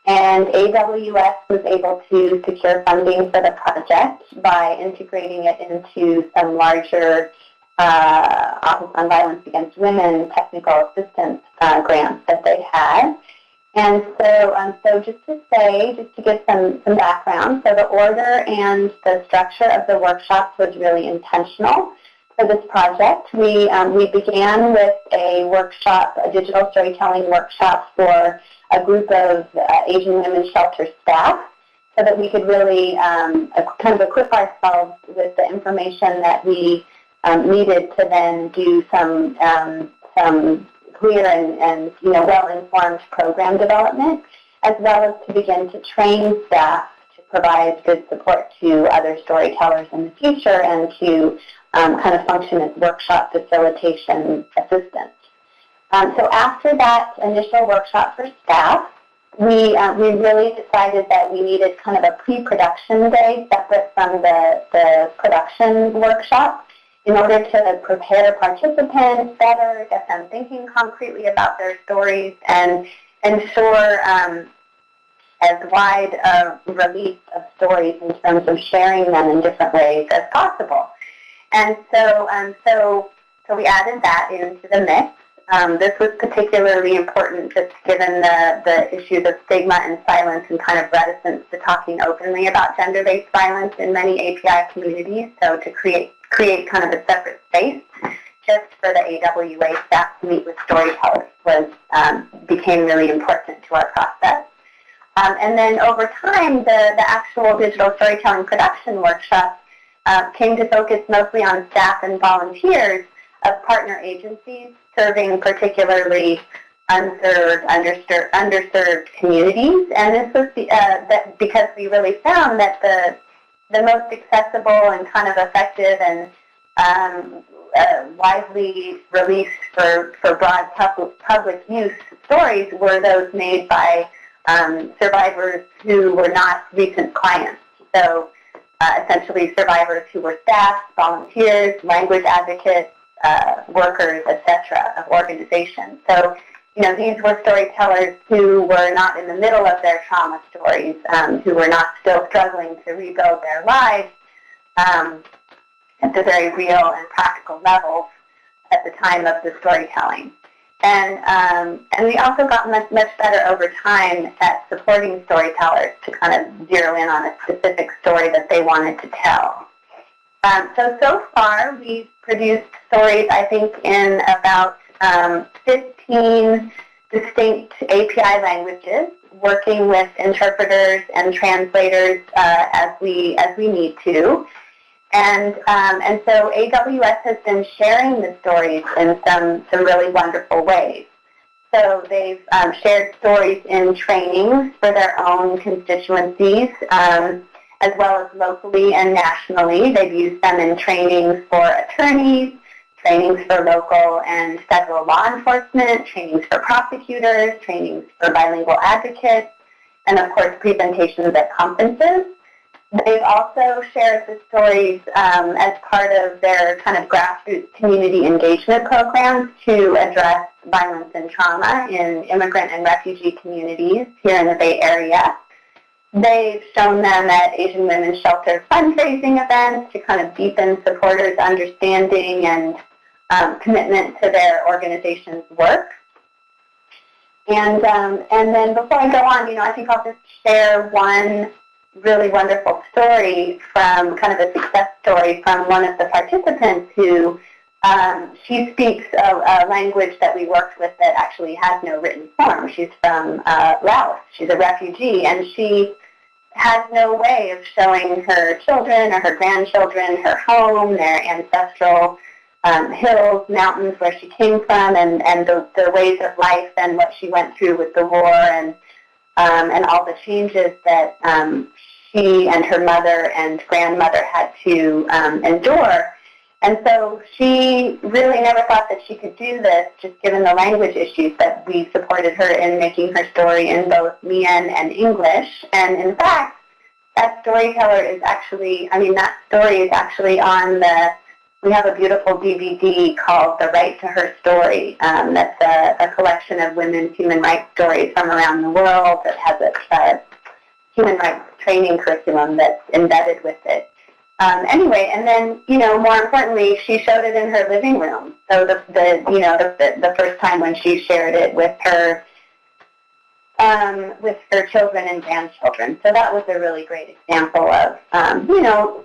And AWS was able to secure funding for the project by integrating it into some larger Office on Violence Against Women technical assistance grants that they had. And so just to give some background, so the order and the structure of the workshops was really intentional. for this project. We began with a workshop, a digital storytelling workshop for a group of Asian women's shelter staff, so that we could really kind of equip ourselves with the information that we needed to then do some clear and well-informed program development, as well as to begin to train staff to provide good support to other storytellers in the future and to kind of function as workshop facilitation assistants. So after that initial workshop for staff, we really decided that we needed kind of a pre-production day separate from the production workshop in order to prepare participants better, get them thinking concretely about their stories, and ensure as wide a release of stories in terms of sharing them in different ways as possible. And so we added that into the mix. This was particularly important just given the issues of stigma and silence and kind of reticence to talking openly about gender-based violence in many API communities. So to create kind of a separate space just for the AWA staff to meet with storytellers became really important to our process. And then over time, the actual digital storytelling production workshop came to focus mostly on staff and volunteers of partner agencies serving particularly underserved communities. And this was because we really found that the most accessible and kind of effective and widely released for broad public use stories were those made by survivors who were not recent clients. So essentially survivors who were staff, volunteers, language advocates, workers, etc., of organizations. So, these were storytellers who were not in the middle of their trauma stories, who were not still struggling to rebuild their lives at the very real and practical levels at the time of the storytelling. And we also got much better over time at supporting storytellers to kind of zero in on a specific story that they wanted to tell. So far, we've produced stories, I think, in about 15 distinct API languages, working with interpreters and translators as we need to. And so AWS has been sharing the stories in some really wonderful ways. So they've shared stories in trainings for their own constituencies, as well as locally and nationally. They've used them in trainings for attorneys, trainings for local and federal law enforcement, trainings for prosecutors, trainings for bilingual advocates, and of course presentations at conferences. They've also shared the stories as part of their kind of grassroots community engagement programs to address violence and trauma in immigrant and refugee communities here in the Bay Area. They've shown them at Asian Women's Shelter fundraising events to kind of deepen supporters' understanding and commitment to their organization's work. And then before I go on, I think I'll just share one really wonderful story from kind of a success story from one of the participants who she speaks a language that we worked with that actually has no written form. She's from Laos. She's a refugee, and she has no way of showing her children or her grandchildren her home, their ancestral hills, mountains where she came from, and the ways of life and what she went through with the war and all the changes that she and her mother and grandmother had to endure. And so she really never thought that she could do this, just given the language issues that we supported her in making her story in both Mian and English. And in fact, that storyteller is actually, that story is actually on we have a beautiful DVD called The Right to Her Story. That's a collection of women's human rights stories from around the world that has a human rights training curriculum that's embedded with it. Anyway, and then, more importantly, she showed it in her living room. So the first time when she shared it with her with her children and grandchildren. So that was a really great example of,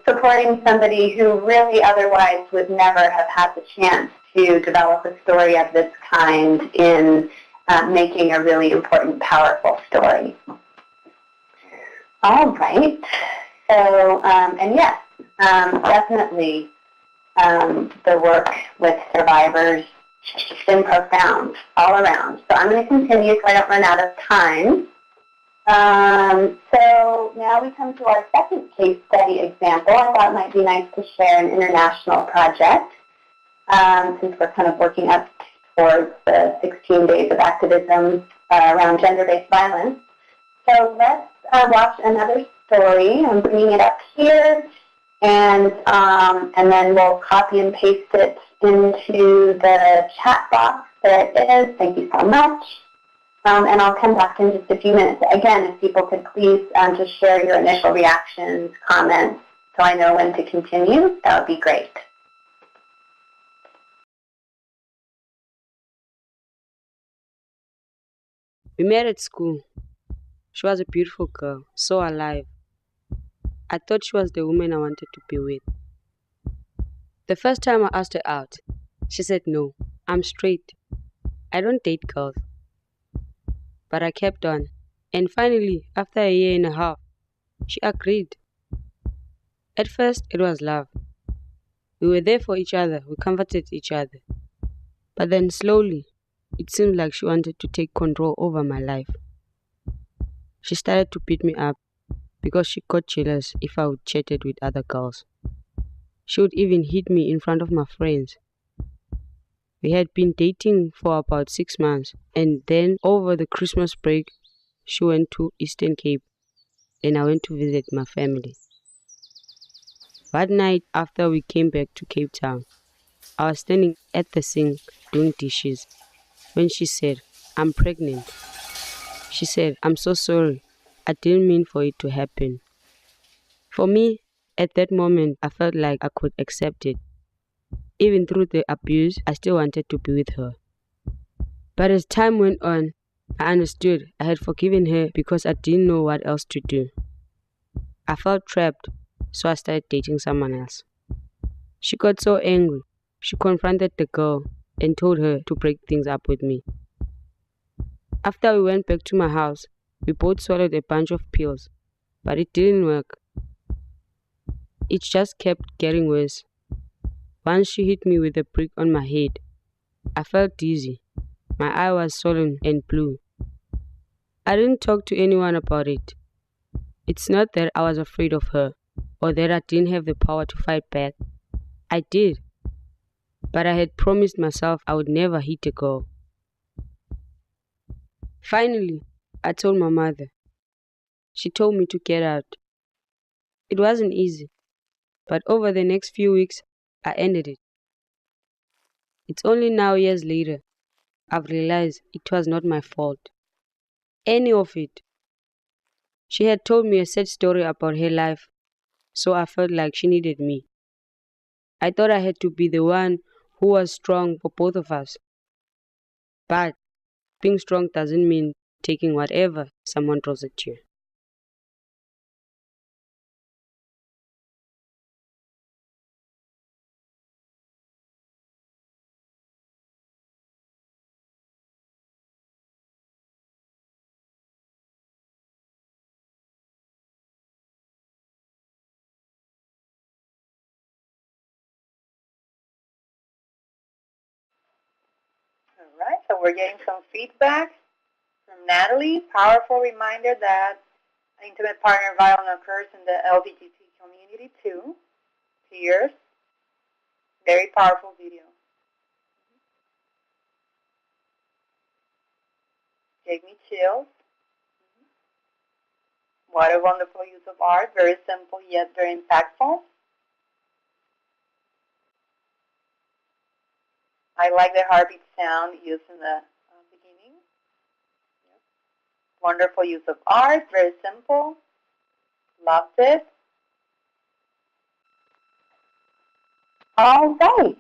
supporting somebody who really otherwise would never have had the chance to develop a story of this kind in making a really important, powerful story. All right. So, and yes, definitely the work with survivors has been profound all around. So I'm going to continue so I don't run out of time. So now we come to our second case study example. I thought it might be nice to share an international project since we're kind of working up towards the 16 days of activism around gender-based violence. So let's watch another story. I'm bringing it up here, and then we'll copy and paste it into the chat box. There it is. Thank you so much. And I'll come back in just a few minutes. Again, if people could please just share your initial reactions, comments, so I know when to continue, that would be great. We met at school. She was a beautiful girl, so alive. I thought she was the woman I wanted to be with. The first time I asked her out, she said no, I'm straight. I don't date girls. But I kept on, and finally, after a year and a half, she agreed. At first, it was love. We were there for each other, we comforted each other. But then slowly, it seemed like she wanted to take control over my life. She started to beat me up because she got jealous if I would chatted with other girls. She would even hit me in front of my friends. We had been dating for about 6 months, and then over the Christmas break, she went to Eastern Cape, and I went to visit my family. That night after we came back to Cape Town, I was standing at the sink doing dishes when she said, I'm pregnant. She said, I'm so sorry. I didn't mean for it to happen. For me, at that moment, I felt like I could accept it. Even through the abuse, I still wanted to be with her. But as time went on, I understood I had forgiven her because I didn't know what else to do. I felt trapped, so I started dating someone else. She got so angry. She confronted the girl and told her to break things up with me. After we went back to my house, we both swallowed a bunch of pills, but it didn't work. It just kept getting worse. Once she hit me with a brick on my head. I felt dizzy. My eye was swollen and blue. I didn't talk to anyone about it. It's not that I was afraid of her or that I didn't have the power to fight back. I did. But I had promised myself I would never hit a girl. Finally, I told my mother. She told me to get out. It wasn't easy, but over the next few weeks, I ended it. It's only now, years later, I've realized it was not my fault. Any of it. She had told me a sad story about her life, so I felt like she needed me. I thought I had to be the one who was strong for both of us. But being strong doesn't mean taking whatever someone throws at you. All right, so we're getting some feedback from Natalie. Powerful reminder that intimate partner violence occurs in the LGBT community too. Tears. Very powerful video. Gave me chills. What a wonderful use of art. Very simple yet very impactful. I like the heartbeat sound used in the beginning. Yep. Wonderful use of art. Very simple. Loved it. All right.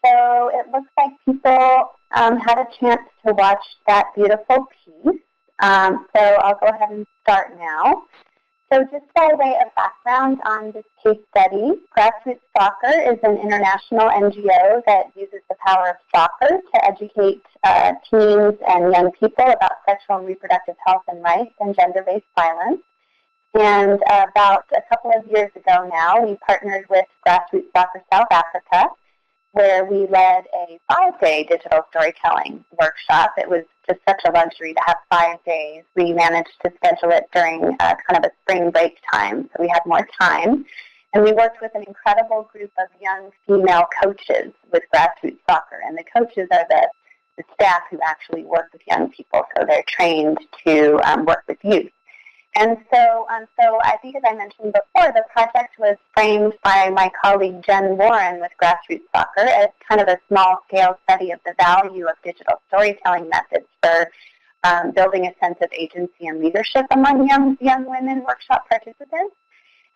So it looks like people had a chance to watch that beautiful piece. So I'll go ahead and start now. So just by way of background on this case study, Grassroot Soccer is an international NGO that uses the power of soccer to educate teens and young people about sexual and reproductive health and rights and gender-based violence. And about a couple of years ago now, we partnered with Grassroot Soccer South Africa, where we led a 5-day digital storytelling workshop. It was just such a luxury to have 5 days. We managed to schedule it during kind of a spring break time, so we had more time. And we worked with an incredible group of young female coaches with Grassroots Soccer. And the coaches are the staff who actually work with young people, so they're trained to work with youth. And so I think, as I mentioned before, the project was framed by my colleague Jen Warren with Grassroots Soccer as kind of a small-scale study of the value of digital storytelling methods for building a sense of agency and leadership among young women workshop participants.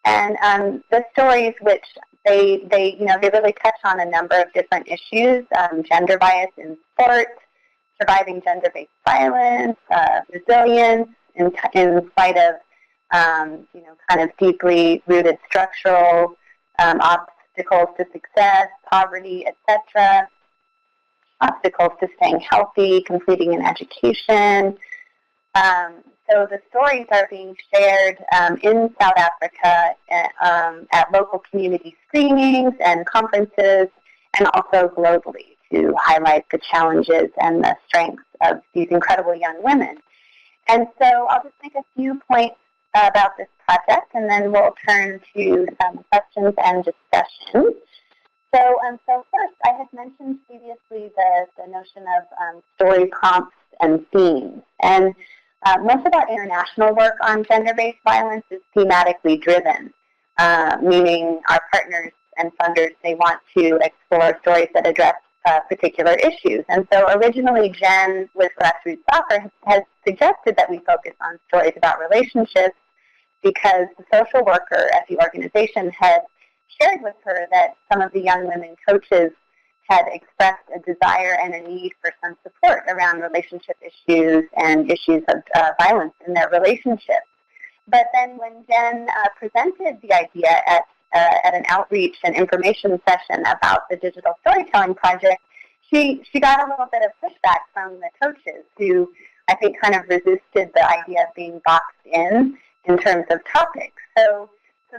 And the stories, which they really touch on a number of different issues: gender bias in sports, surviving gender-based violence, resilience, in spite of, kind of deeply rooted structural obstacles to success, poverty, etc., obstacles to staying healthy, completing an education. So the stories are being shared in South Africa at local community screenings and conferences, and also globally to highlight the challenges and the strengths of these incredible young women. And so I'll just make a few points about this project, and then we'll turn to some questions and discussion. So first, I had mentioned previously the notion of story prompts and themes. And most of our international work on gender-based violence is thematically driven, meaning our partners and funders, they want to explore stories that address particular issues. And so originally Jen with Grassroots Soccer has suggested that we focus on stories about relationships because the social worker at the organization had shared with her that some of the young women coaches had expressed a desire and a need for some support around relationship issues and issues of violence in their relationships. But then when Jen presented the idea at an outreach and information session about the digital storytelling project, she got a little bit of pushback from the coaches who I think kind of resisted the idea of being boxed in terms of topics. So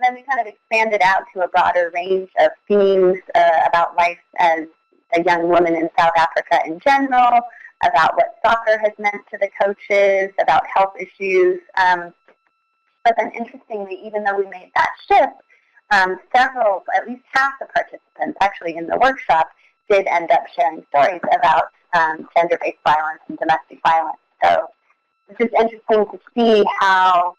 then we kind of expanded out to a broader range of themes about life as a young woman in South Africa in general, about what soccer has meant to the coaches, about health issues. But then interestingly, even though we made that shift, several, at least half the participants actually in the workshop did end up sharing stories about gender-based violence and domestic violence. So it's just interesting to see how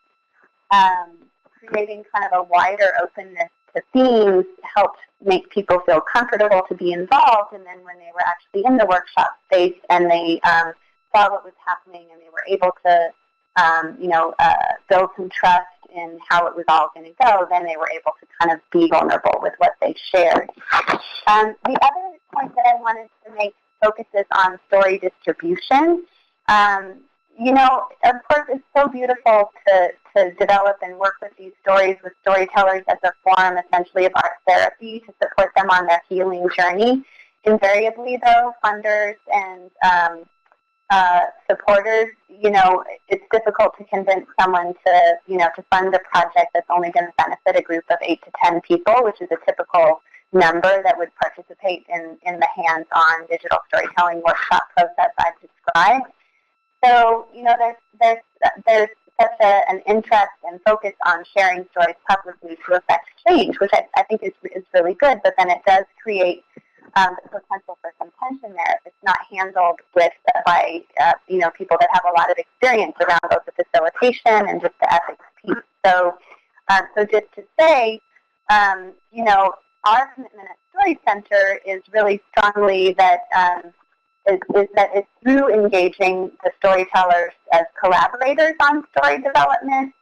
creating kind of a wider openness to themes helped make people feel comfortable to be involved. And then when they were actually in the workshop space and they saw what was happening and they were able to build some trust in how it was all going to go, then they were able to kind of be vulnerable with what they shared. The other point that I wanted to make focuses on story distribution. Of course, it's so beautiful to develop and work with these stories with storytellers as a form, essentially, of art therapy to support them on their healing journey. Invariably, though, funders and supporters, it's difficult to convince someone to fund a project that's only going to benefit a group of 8 to 10 people, which is a typical number that would participate in the hands-on digital storytelling workshop process I've described. So, there's such an interest and focus on sharing stories publicly to affect change, which I think is really good, but then it does create the potential for some tension there if it's not handled by people that have a lot of experience around both the facilitation and just the ethics piece. So just to say, our commitment at StoryCenter is really strongly that it's through engaging the storytellers as collaborators on story development.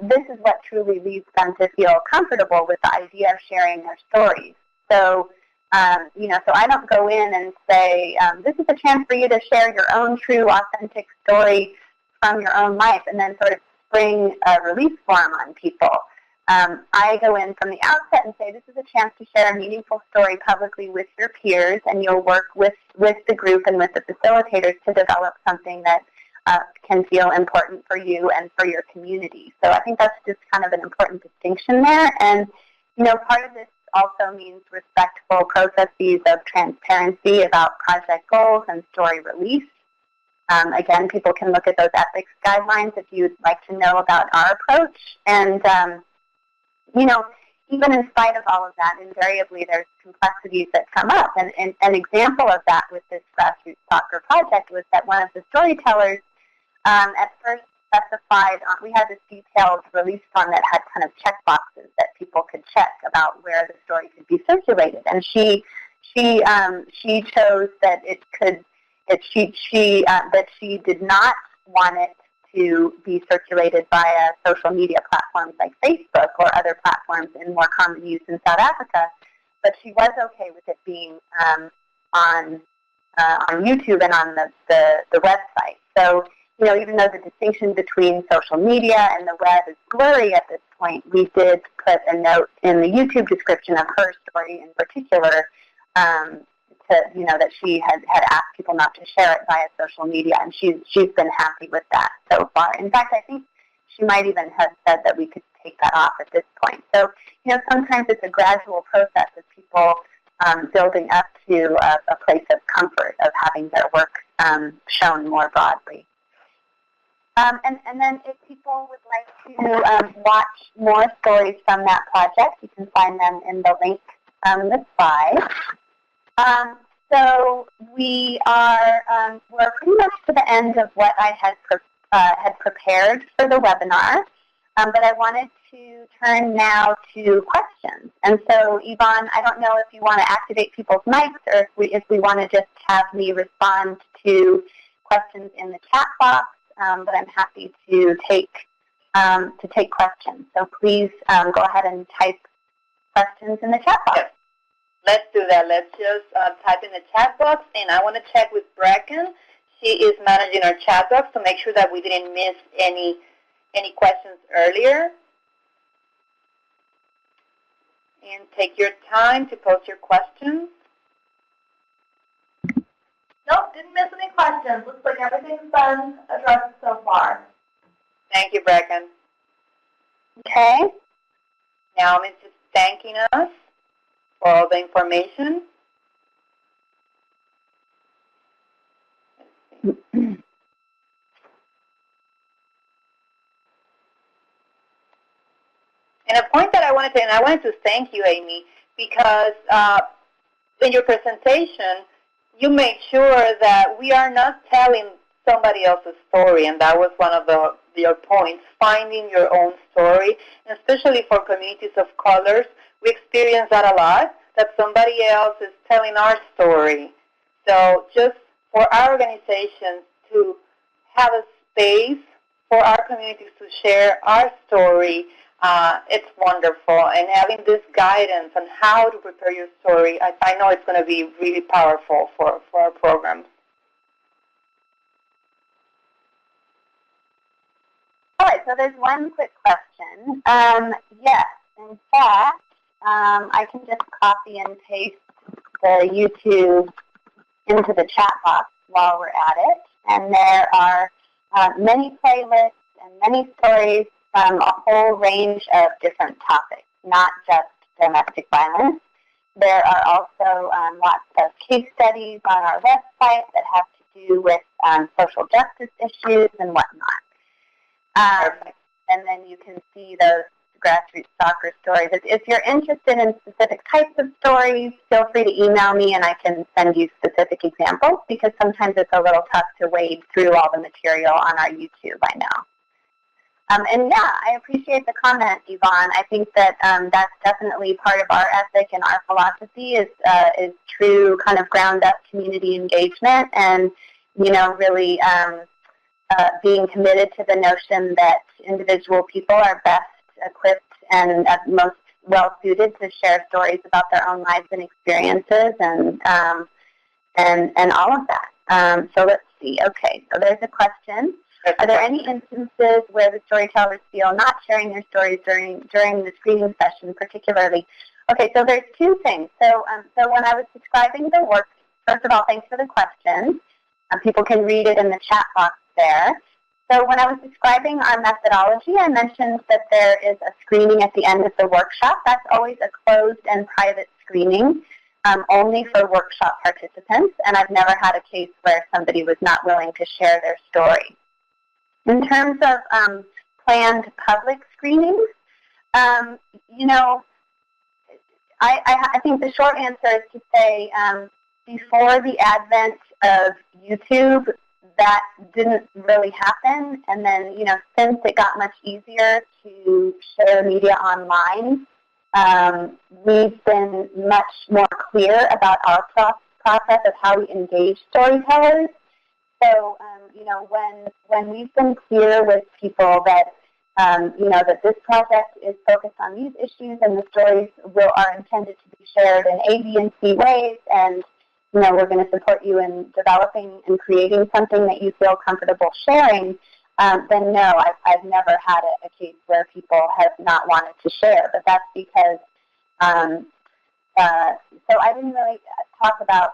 This is what truly leads them to feel comfortable with the idea of sharing their stories. So, so I don't go in and say, this is a chance for you to share your own true, authentic story. from your own life and then sort of spring a release form on people. I go in from the outset and say, this is a chance to share a meaningful story publicly with your peers, and you'll work with the group and with the facilitators to develop something that can feel important for you and for your community. So I think that's just kind of an important distinction there. And, part of this also means respectful processes of transparency about project goals and story release. Again, people can look at those ethics guidelines if you'd like to know about our approach. And, even in spite of all of that, invariably there's complexities that come up. And an example of that with this Grassroot soccer project was that one of the storytellers at first specified, we had this detailed release form that had kind of check boxes that people could check about where the story could be circulated. And she chose that that she did not want it to be circulated via social media platforms like Facebook or other platforms in more common use in South Africa, but she was okay with it being on YouTube and on the website. So, even though the distinction between social media and the web is blurry at this point, we did put a note in the YouTube description of her story in particular that she had asked people not to share it via social media, and she's been happy with that so far. In fact, I think she might even have said that we could take that off at this point. So, sometimes it's a gradual process of people building up to a place of comfort of having their work shown more broadly. And then if people would like to watch more stories from that project, you can find them in the link on the slide. So we're pretty much to the end of what I had prepared for the webinar, but I wanted to turn now to questions. And so, Yvonne, I don't know if you want to activate people's mics or if we want to just have me respond to questions in the chat box, but I'm happy to take questions. So please go ahead and type questions in the chat box. Yes. Let's do that. Let's just type in the chat box, and I want to check with Bracken. She is managing our chat box to make sure that we didn't miss any questions earlier. And take your time to post your questions. Nope, didn't miss any questions. Looks like everything's been addressed so far. Thank you, Bracken. Okay. Naomi is just thanking us for all the information. And a point that I wanted to thank you, Amy, because in your presentation, you made sure that we are not telling somebody else's story, and that was one of your points, finding your own story, and especially for communities of colors. We experience that a lot, that somebody else is telling our story. So just for our organizations to have a space for our communities to share our story, it's wonderful. And having this guidance on how to prepare your story, I know it's going to be really powerful for our programs. All right, so there's one quick question. Yes, in fact, I can just copy and paste the YouTube into the chat box while we're at it. And there are many playlists and many stories from a whole range of different topics, not just domestic violence. There are also lots of case studies on our website that have to do with social justice issues and whatnot. And then you can see those Grassroot soccer stories. If you're interested in specific types of stories, feel free to email me and I can send you specific examples, because sometimes it's a little tough to wade through all the material on our YouTube, I know. And yeah, I appreciate the comment, Yvonne. I think that that's definitely part of our ethic and our philosophy is true kind of ground-up community engagement, and really being committed to the notion that individual people are best equipped and most well-suited to share stories about their own lives and experiences, and all of that. So let's see. Okay, so there's a question. Are there any instances where the storytellers feel not sharing their stories during the screening session particularly? Okay, so there's two things. So when I was describing the work, first of all, thanks for the question. People can read it in the chat box there. So when I was describing our methodology, I mentioned that there is a screening at the end of the workshop. That's always a closed and private screening, only for workshop participants, and I've never had a case where somebody was not willing to share their story. In terms of planned public screenings, you know, I think the short answer is to say before the advent of YouTube, that didn't really happen. And then, you know, since it got much easier to share media online, we've been much more clear about our process of how we engage storytellers. So, you know, when we've been clear with people that, you know, that this project is focused on these issues and the stories are intended to be shared in A, B, and C ways, and, you know, we're going to support you in developing and creating something that you feel comfortable sharing, then no, I've never had a case where people have not wanted to share. But that's because, so I didn't really talk about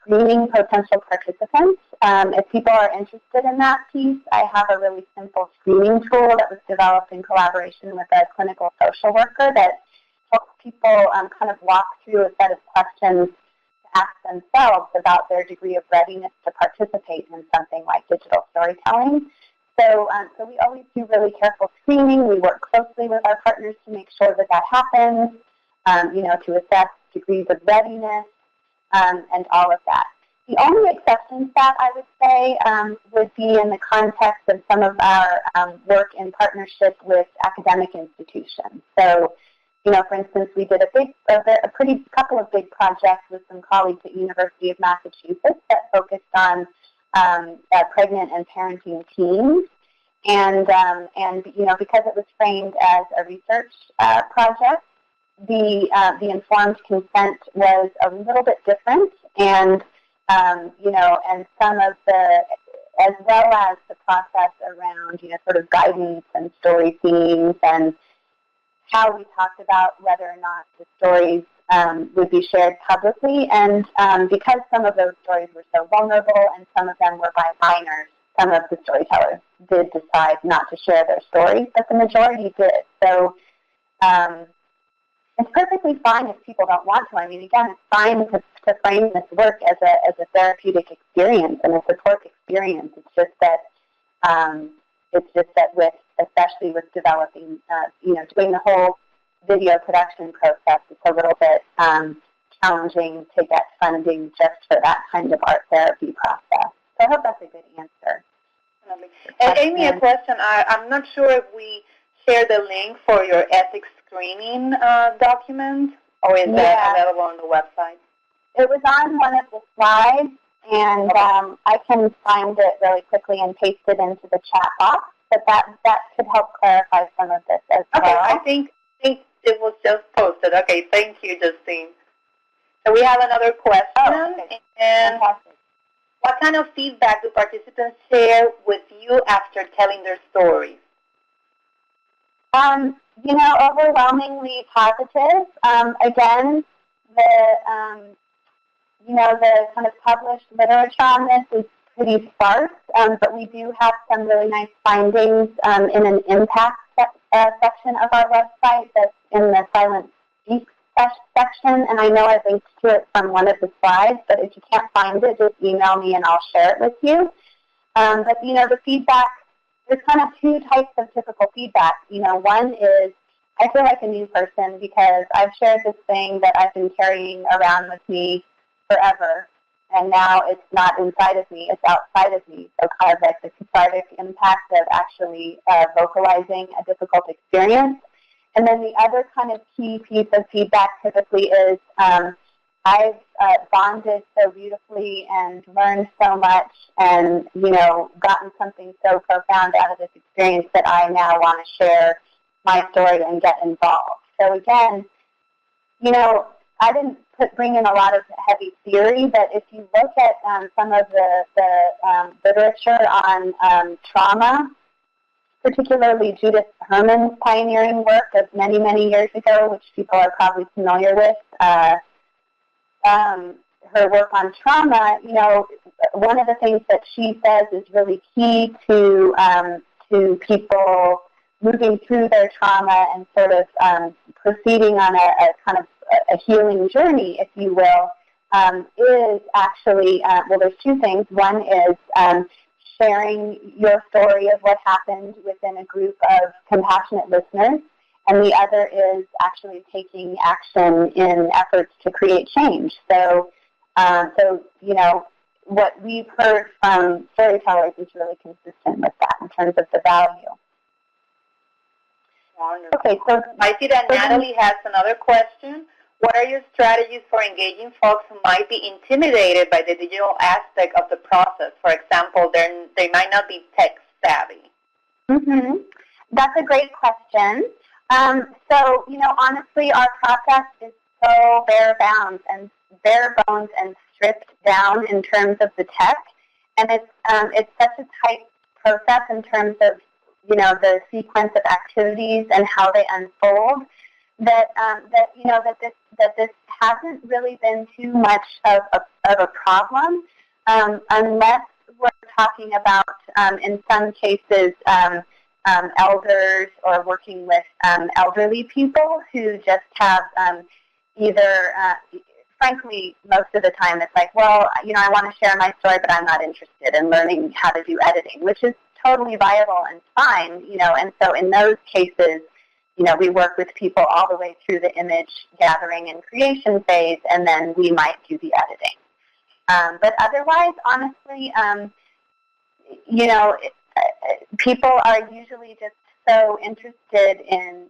screening potential participants. If people are interested in that piece, I have a really simple screening tool that was developed in collaboration with a clinical social worker that helps people kind of walk through a set of questions to ask themselves about their degree of readiness to participate in something like digital storytelling. So we always do really careful screening. We work closely with our partners to make sure that that happens, you know, to assess degrees of readiness and all of that. The only exceptions that I would say would be in the context of some of our work in partnership with academic institutions. So, you know, for instance, we did a couple of big projects with some colleagues at University of Massachusetts that focused on pregnant and parenting teens, and you know, because it was framed as a research project, the informed consent was a little bit different, and you know, and some of the, as well as the process around, you know, sort of guidance and story themes and how we talked about whether or not the stories would be shared publicly. And because some of those stories were so vulnerable and some of them were by minors, some of the storytellers did decide not to share their stories, but the majority did. So it's perfectly fine if people don't want to. I mean, again, it's fine to frame this work as a therapeutic experience and a support experience. It's just that with, especially with developing, you know, doing the whole video production process, it's a little bit challenging to get funding just for that kind of art therapy process. So I hope that's a good answer. And Amy, a question. I'm not sure if we share the link for your ethics screening document, or is that available on the website? It was on one of the slides, and I can find it really quickly and paste it into the chat box. But that could help clarify some of this as well. Okay, I think it was just posted. Okay, thank you, Justine. So we have another question. Okay. And what kind of feedback do participants share with you after telling their stories? You know, overwhelmingly positive. Again, you know, the kind of published literature on this is pretty sparse, but we do have some really nice findings in an impact section of our website that's in the Silent Speak section, and I know I linked to it from one of the slides, but if you can't find it, just email me and I'll share it with you. But, you know, the feedback, there's kind of two types of typical feedback. You know, one is, I feel like a new person because I've shared this thing that I've been carrying around with me forever, and now it's not inside of me, it's outside of me. So kind of like the cathartic impact of actually vocalizing a difficult experience. And then the other kind of key piece of feedback typically is I've bonded so beautifully and learned so much and, you know, gotten something so profound out of this experience that I now want to share my story and get involved. So again, you know, I didn't bring in a lot of heavy theory, but if you look at some of the literature on trauma, particularly Judith Herman's pioneering work of many, many years ago, which people are probably familiar with, her work on trauma, one of the things that she says is really key to people moving through their trauma and sort of proceeding on a kind of a healing journey, if you will, is actually, there's two things. One is sharing your story of what happened within a group of compassionate listeners, and the other is actually taking action in efforts to create change. So what we've heard from storytellers is really consistent with that in terms of the value. Wonderful. Okay, so I see that Natalie has another question. What are your strategies for engaging folks who might be intimidated by the digital aspect of the process? For example, they might not be tech savvy. Mm-hmm. That's a great question. So, honestly, our process is so bare bones and stripped down in terms of the tech, and it's such a tight process in terms of the sequence of activities and how they unfold that this hasn't really been too much of a problem unless we're talking about in some cases elders or working with elderly people who just have either frankly, most of the time it's like, well, I want to share my story, but I'm not interested in learning how to do editing, which is totally viable and fine, and so in those cases, we work with people all the way through the image gathering and creation phase, and then we might do the editing. But otherwise, honestly, people are usually just so interested in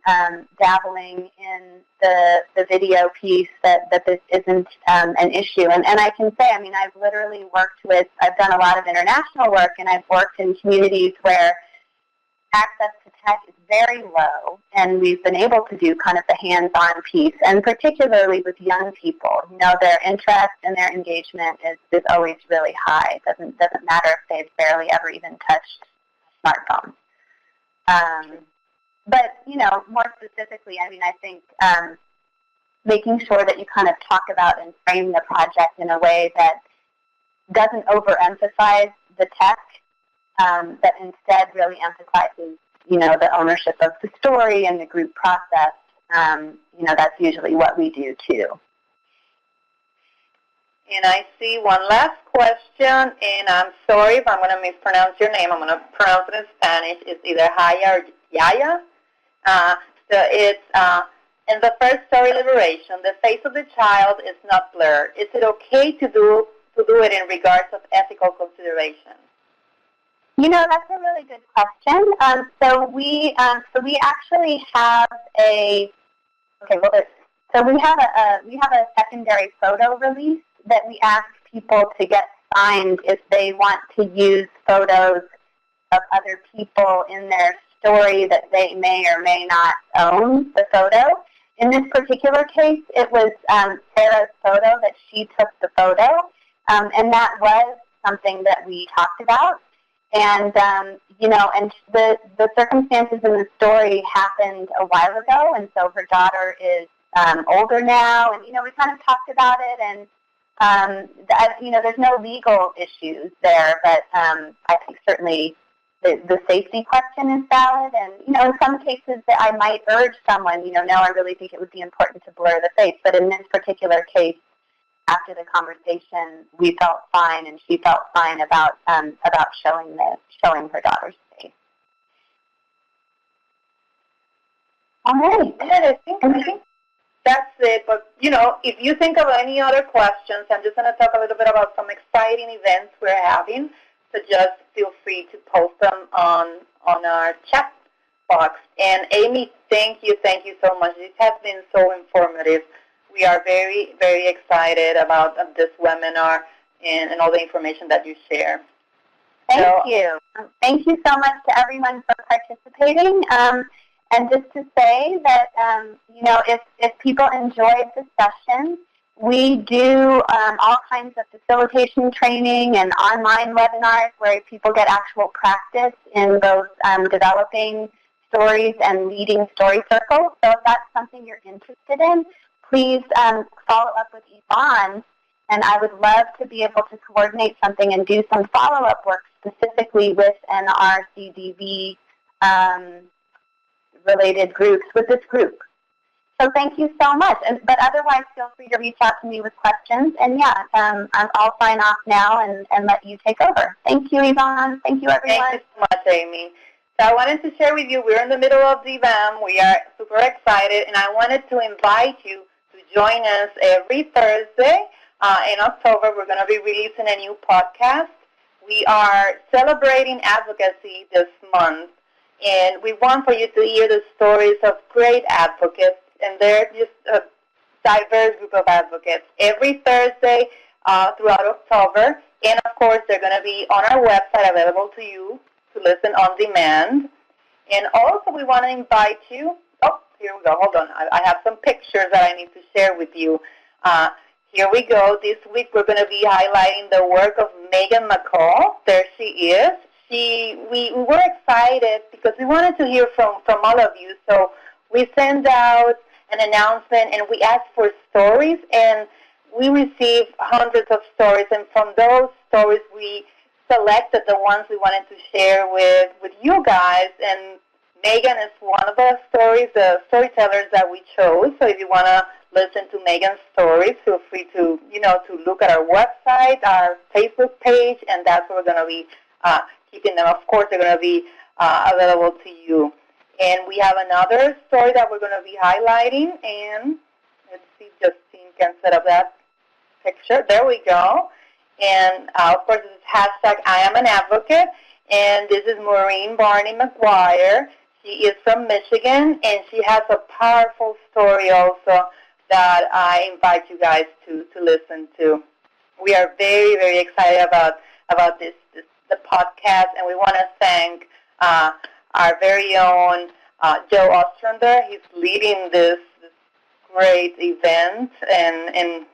dabbling in the video piece that this isn't an issue. And I can say, I've literally I've done a lot of international work, and I've worked in communities where access to tech is very low, and we've been able to do kind of the hands-on piece, and particularly with young people. Their interest and their engagement is always really high. It doesn't matter if they've barely ever even touched a smartphone. But, more specifically, I think making sure that you kind of talk about and frame the project in a way that doesn't overemphasize the tech, but instead really emphasizes, the ownership of the story and the group process. That's usually what we do too. And I see one last question, and I'm sorry if I'm going to mispronounce your name. I'm going to pronounce it in Spanish. It's either Haya or Yaya. So it's, in the first story, Liberation, the face of the child is not blurred. Is it okay to do it in regards of ethical considerations? That's a really good question. So we actually have we have a secondary photo release that we ask people to get signed if they want to use photos of other people in their story that they may or may not own the photo. In this particular case, it was Sarah's photo that she took the photo, and that was something that we talked about. And, and the circumstances in the story happened a while ago, and so her daughter is older now, and, we kind of talked about it, and, there's no legal issues there, but I think certainly the safety question is valid, and, in some cases that I might urge someone, no, I really think it would be important to blur the face, but in this particular case, after the conversation, we felt fine, and she felt fine about showing her daughter's face. All right. I think that's it. But if you think of any other questions, I'm just going to talk a little bit about some exciting events we're having. So just feel free to post them on our chat box. And Amy, thank you so much. This has been so informative. We are very, very excited about this webinar and all the information that you share. Thank you. Thank you so much to everyone for participating. And just to say that, if people enjoyed the session, We do all kinds of facilitation training and online webinars where people get actual practice in those developing stories and leading story circles. So if that's something you're interested in, please follow up with Yvonne, and I would love to be able to coordinate something and do some follow-up work specifically with NRCDV related groups with this group. So thank you so much. But otherwise, feel free to reach out to me with questions. And yeah, I'll sign off now and let you take over. Thank you, Yvonne. Thank you, everyone. Thank you so much, Amy. So I wanted to share with you, we're in the middle of the event. We are super excited, and I wanted to invite you to join us every Thursday in October. We're going to be releasing a new podcast. We are celebrating advocacy this month, and we want for you to hear the stories of great advocates, and they're just a diverse group of advocates every Thursday throughout October. And, of course, they're going to be on our website available to you to listen on demand. And also we want to invite you, here we go, hold on. I have some pictures that I need to share with you. Here we go. This week we're going to be highlighting the work of Megan McCall. There she is. We were excited because we wanted to hear from all of you. So we sent out an announcement and we asked for stories, and we received hundreds of stories. And from those stories we selected the ones we wanted to share with you guys, and Megan is one of the storytellers that we chose. So if you want to listen to Megan's stories, feel free to look at our website, our Facebook page, and that's where we're going to be keeping them. Of course, they're going to be available to you. And we have another story that we're going to be highlighting, and let's see, Justine can set up that picture. There we go. And, of course, this is hashtag I am an advocate. And this is Maureen Barney McGuire. She is from Michigan, and she has a powerful story also that I invite you guys to listen to. We are very, very excited about the podcast, and we want to thank our very own Joe Ostrander. He's leading this great event, and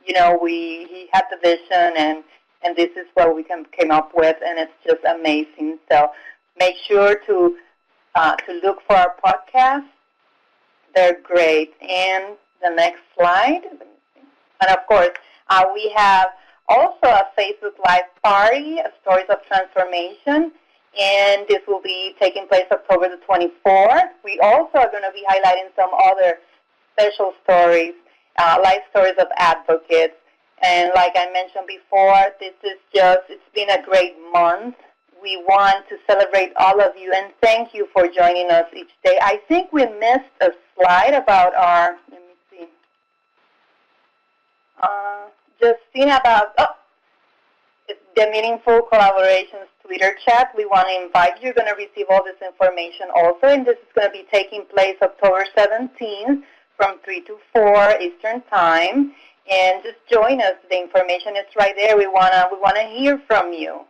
he had the vision, and this is what we came up with, and it's just amazing. So make sure to look for our podcast. They're great. And the next slide. And, of course, we have also a Facebook Live party, Stories of Transformation, and this will be taking place October the 24th. We also are going to be highlighting some other special stories, life stories of advocates. And like I mentioned before, it's been a great month. We want to celebrate all of you, and thank you for joining us each day. I think we missed a slide about our, let me see, Justine, about the Meaningful Collaborations Twitter chat. We want to invite you. You're going to receive all this information also, and this is going to be taking place October 17th from 3 to 4 Eastern Time. And just join us. The information is right there. We wanna hear from you.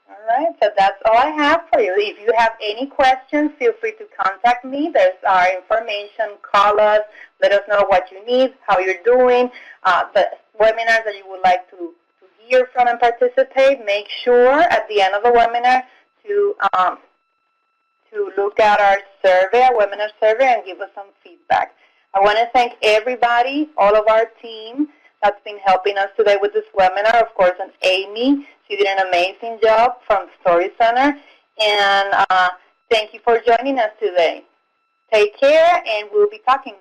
All right, so that's all I have for you. If you have any questions, feel free to contact me. There's our information. Call us. Let us know what you need, how you're doing, the webinars that you would like to hear from and participate. Make sure at the end of the webinar to look at our survey, our webinar survey, and give us some feedback. I want to thank everybody, all of our team that's been helping us today with this webinar. Of course, and Amy, she did an amazing job from StoryCenter. And thank you for joining us today. Take care, and we'll be talking.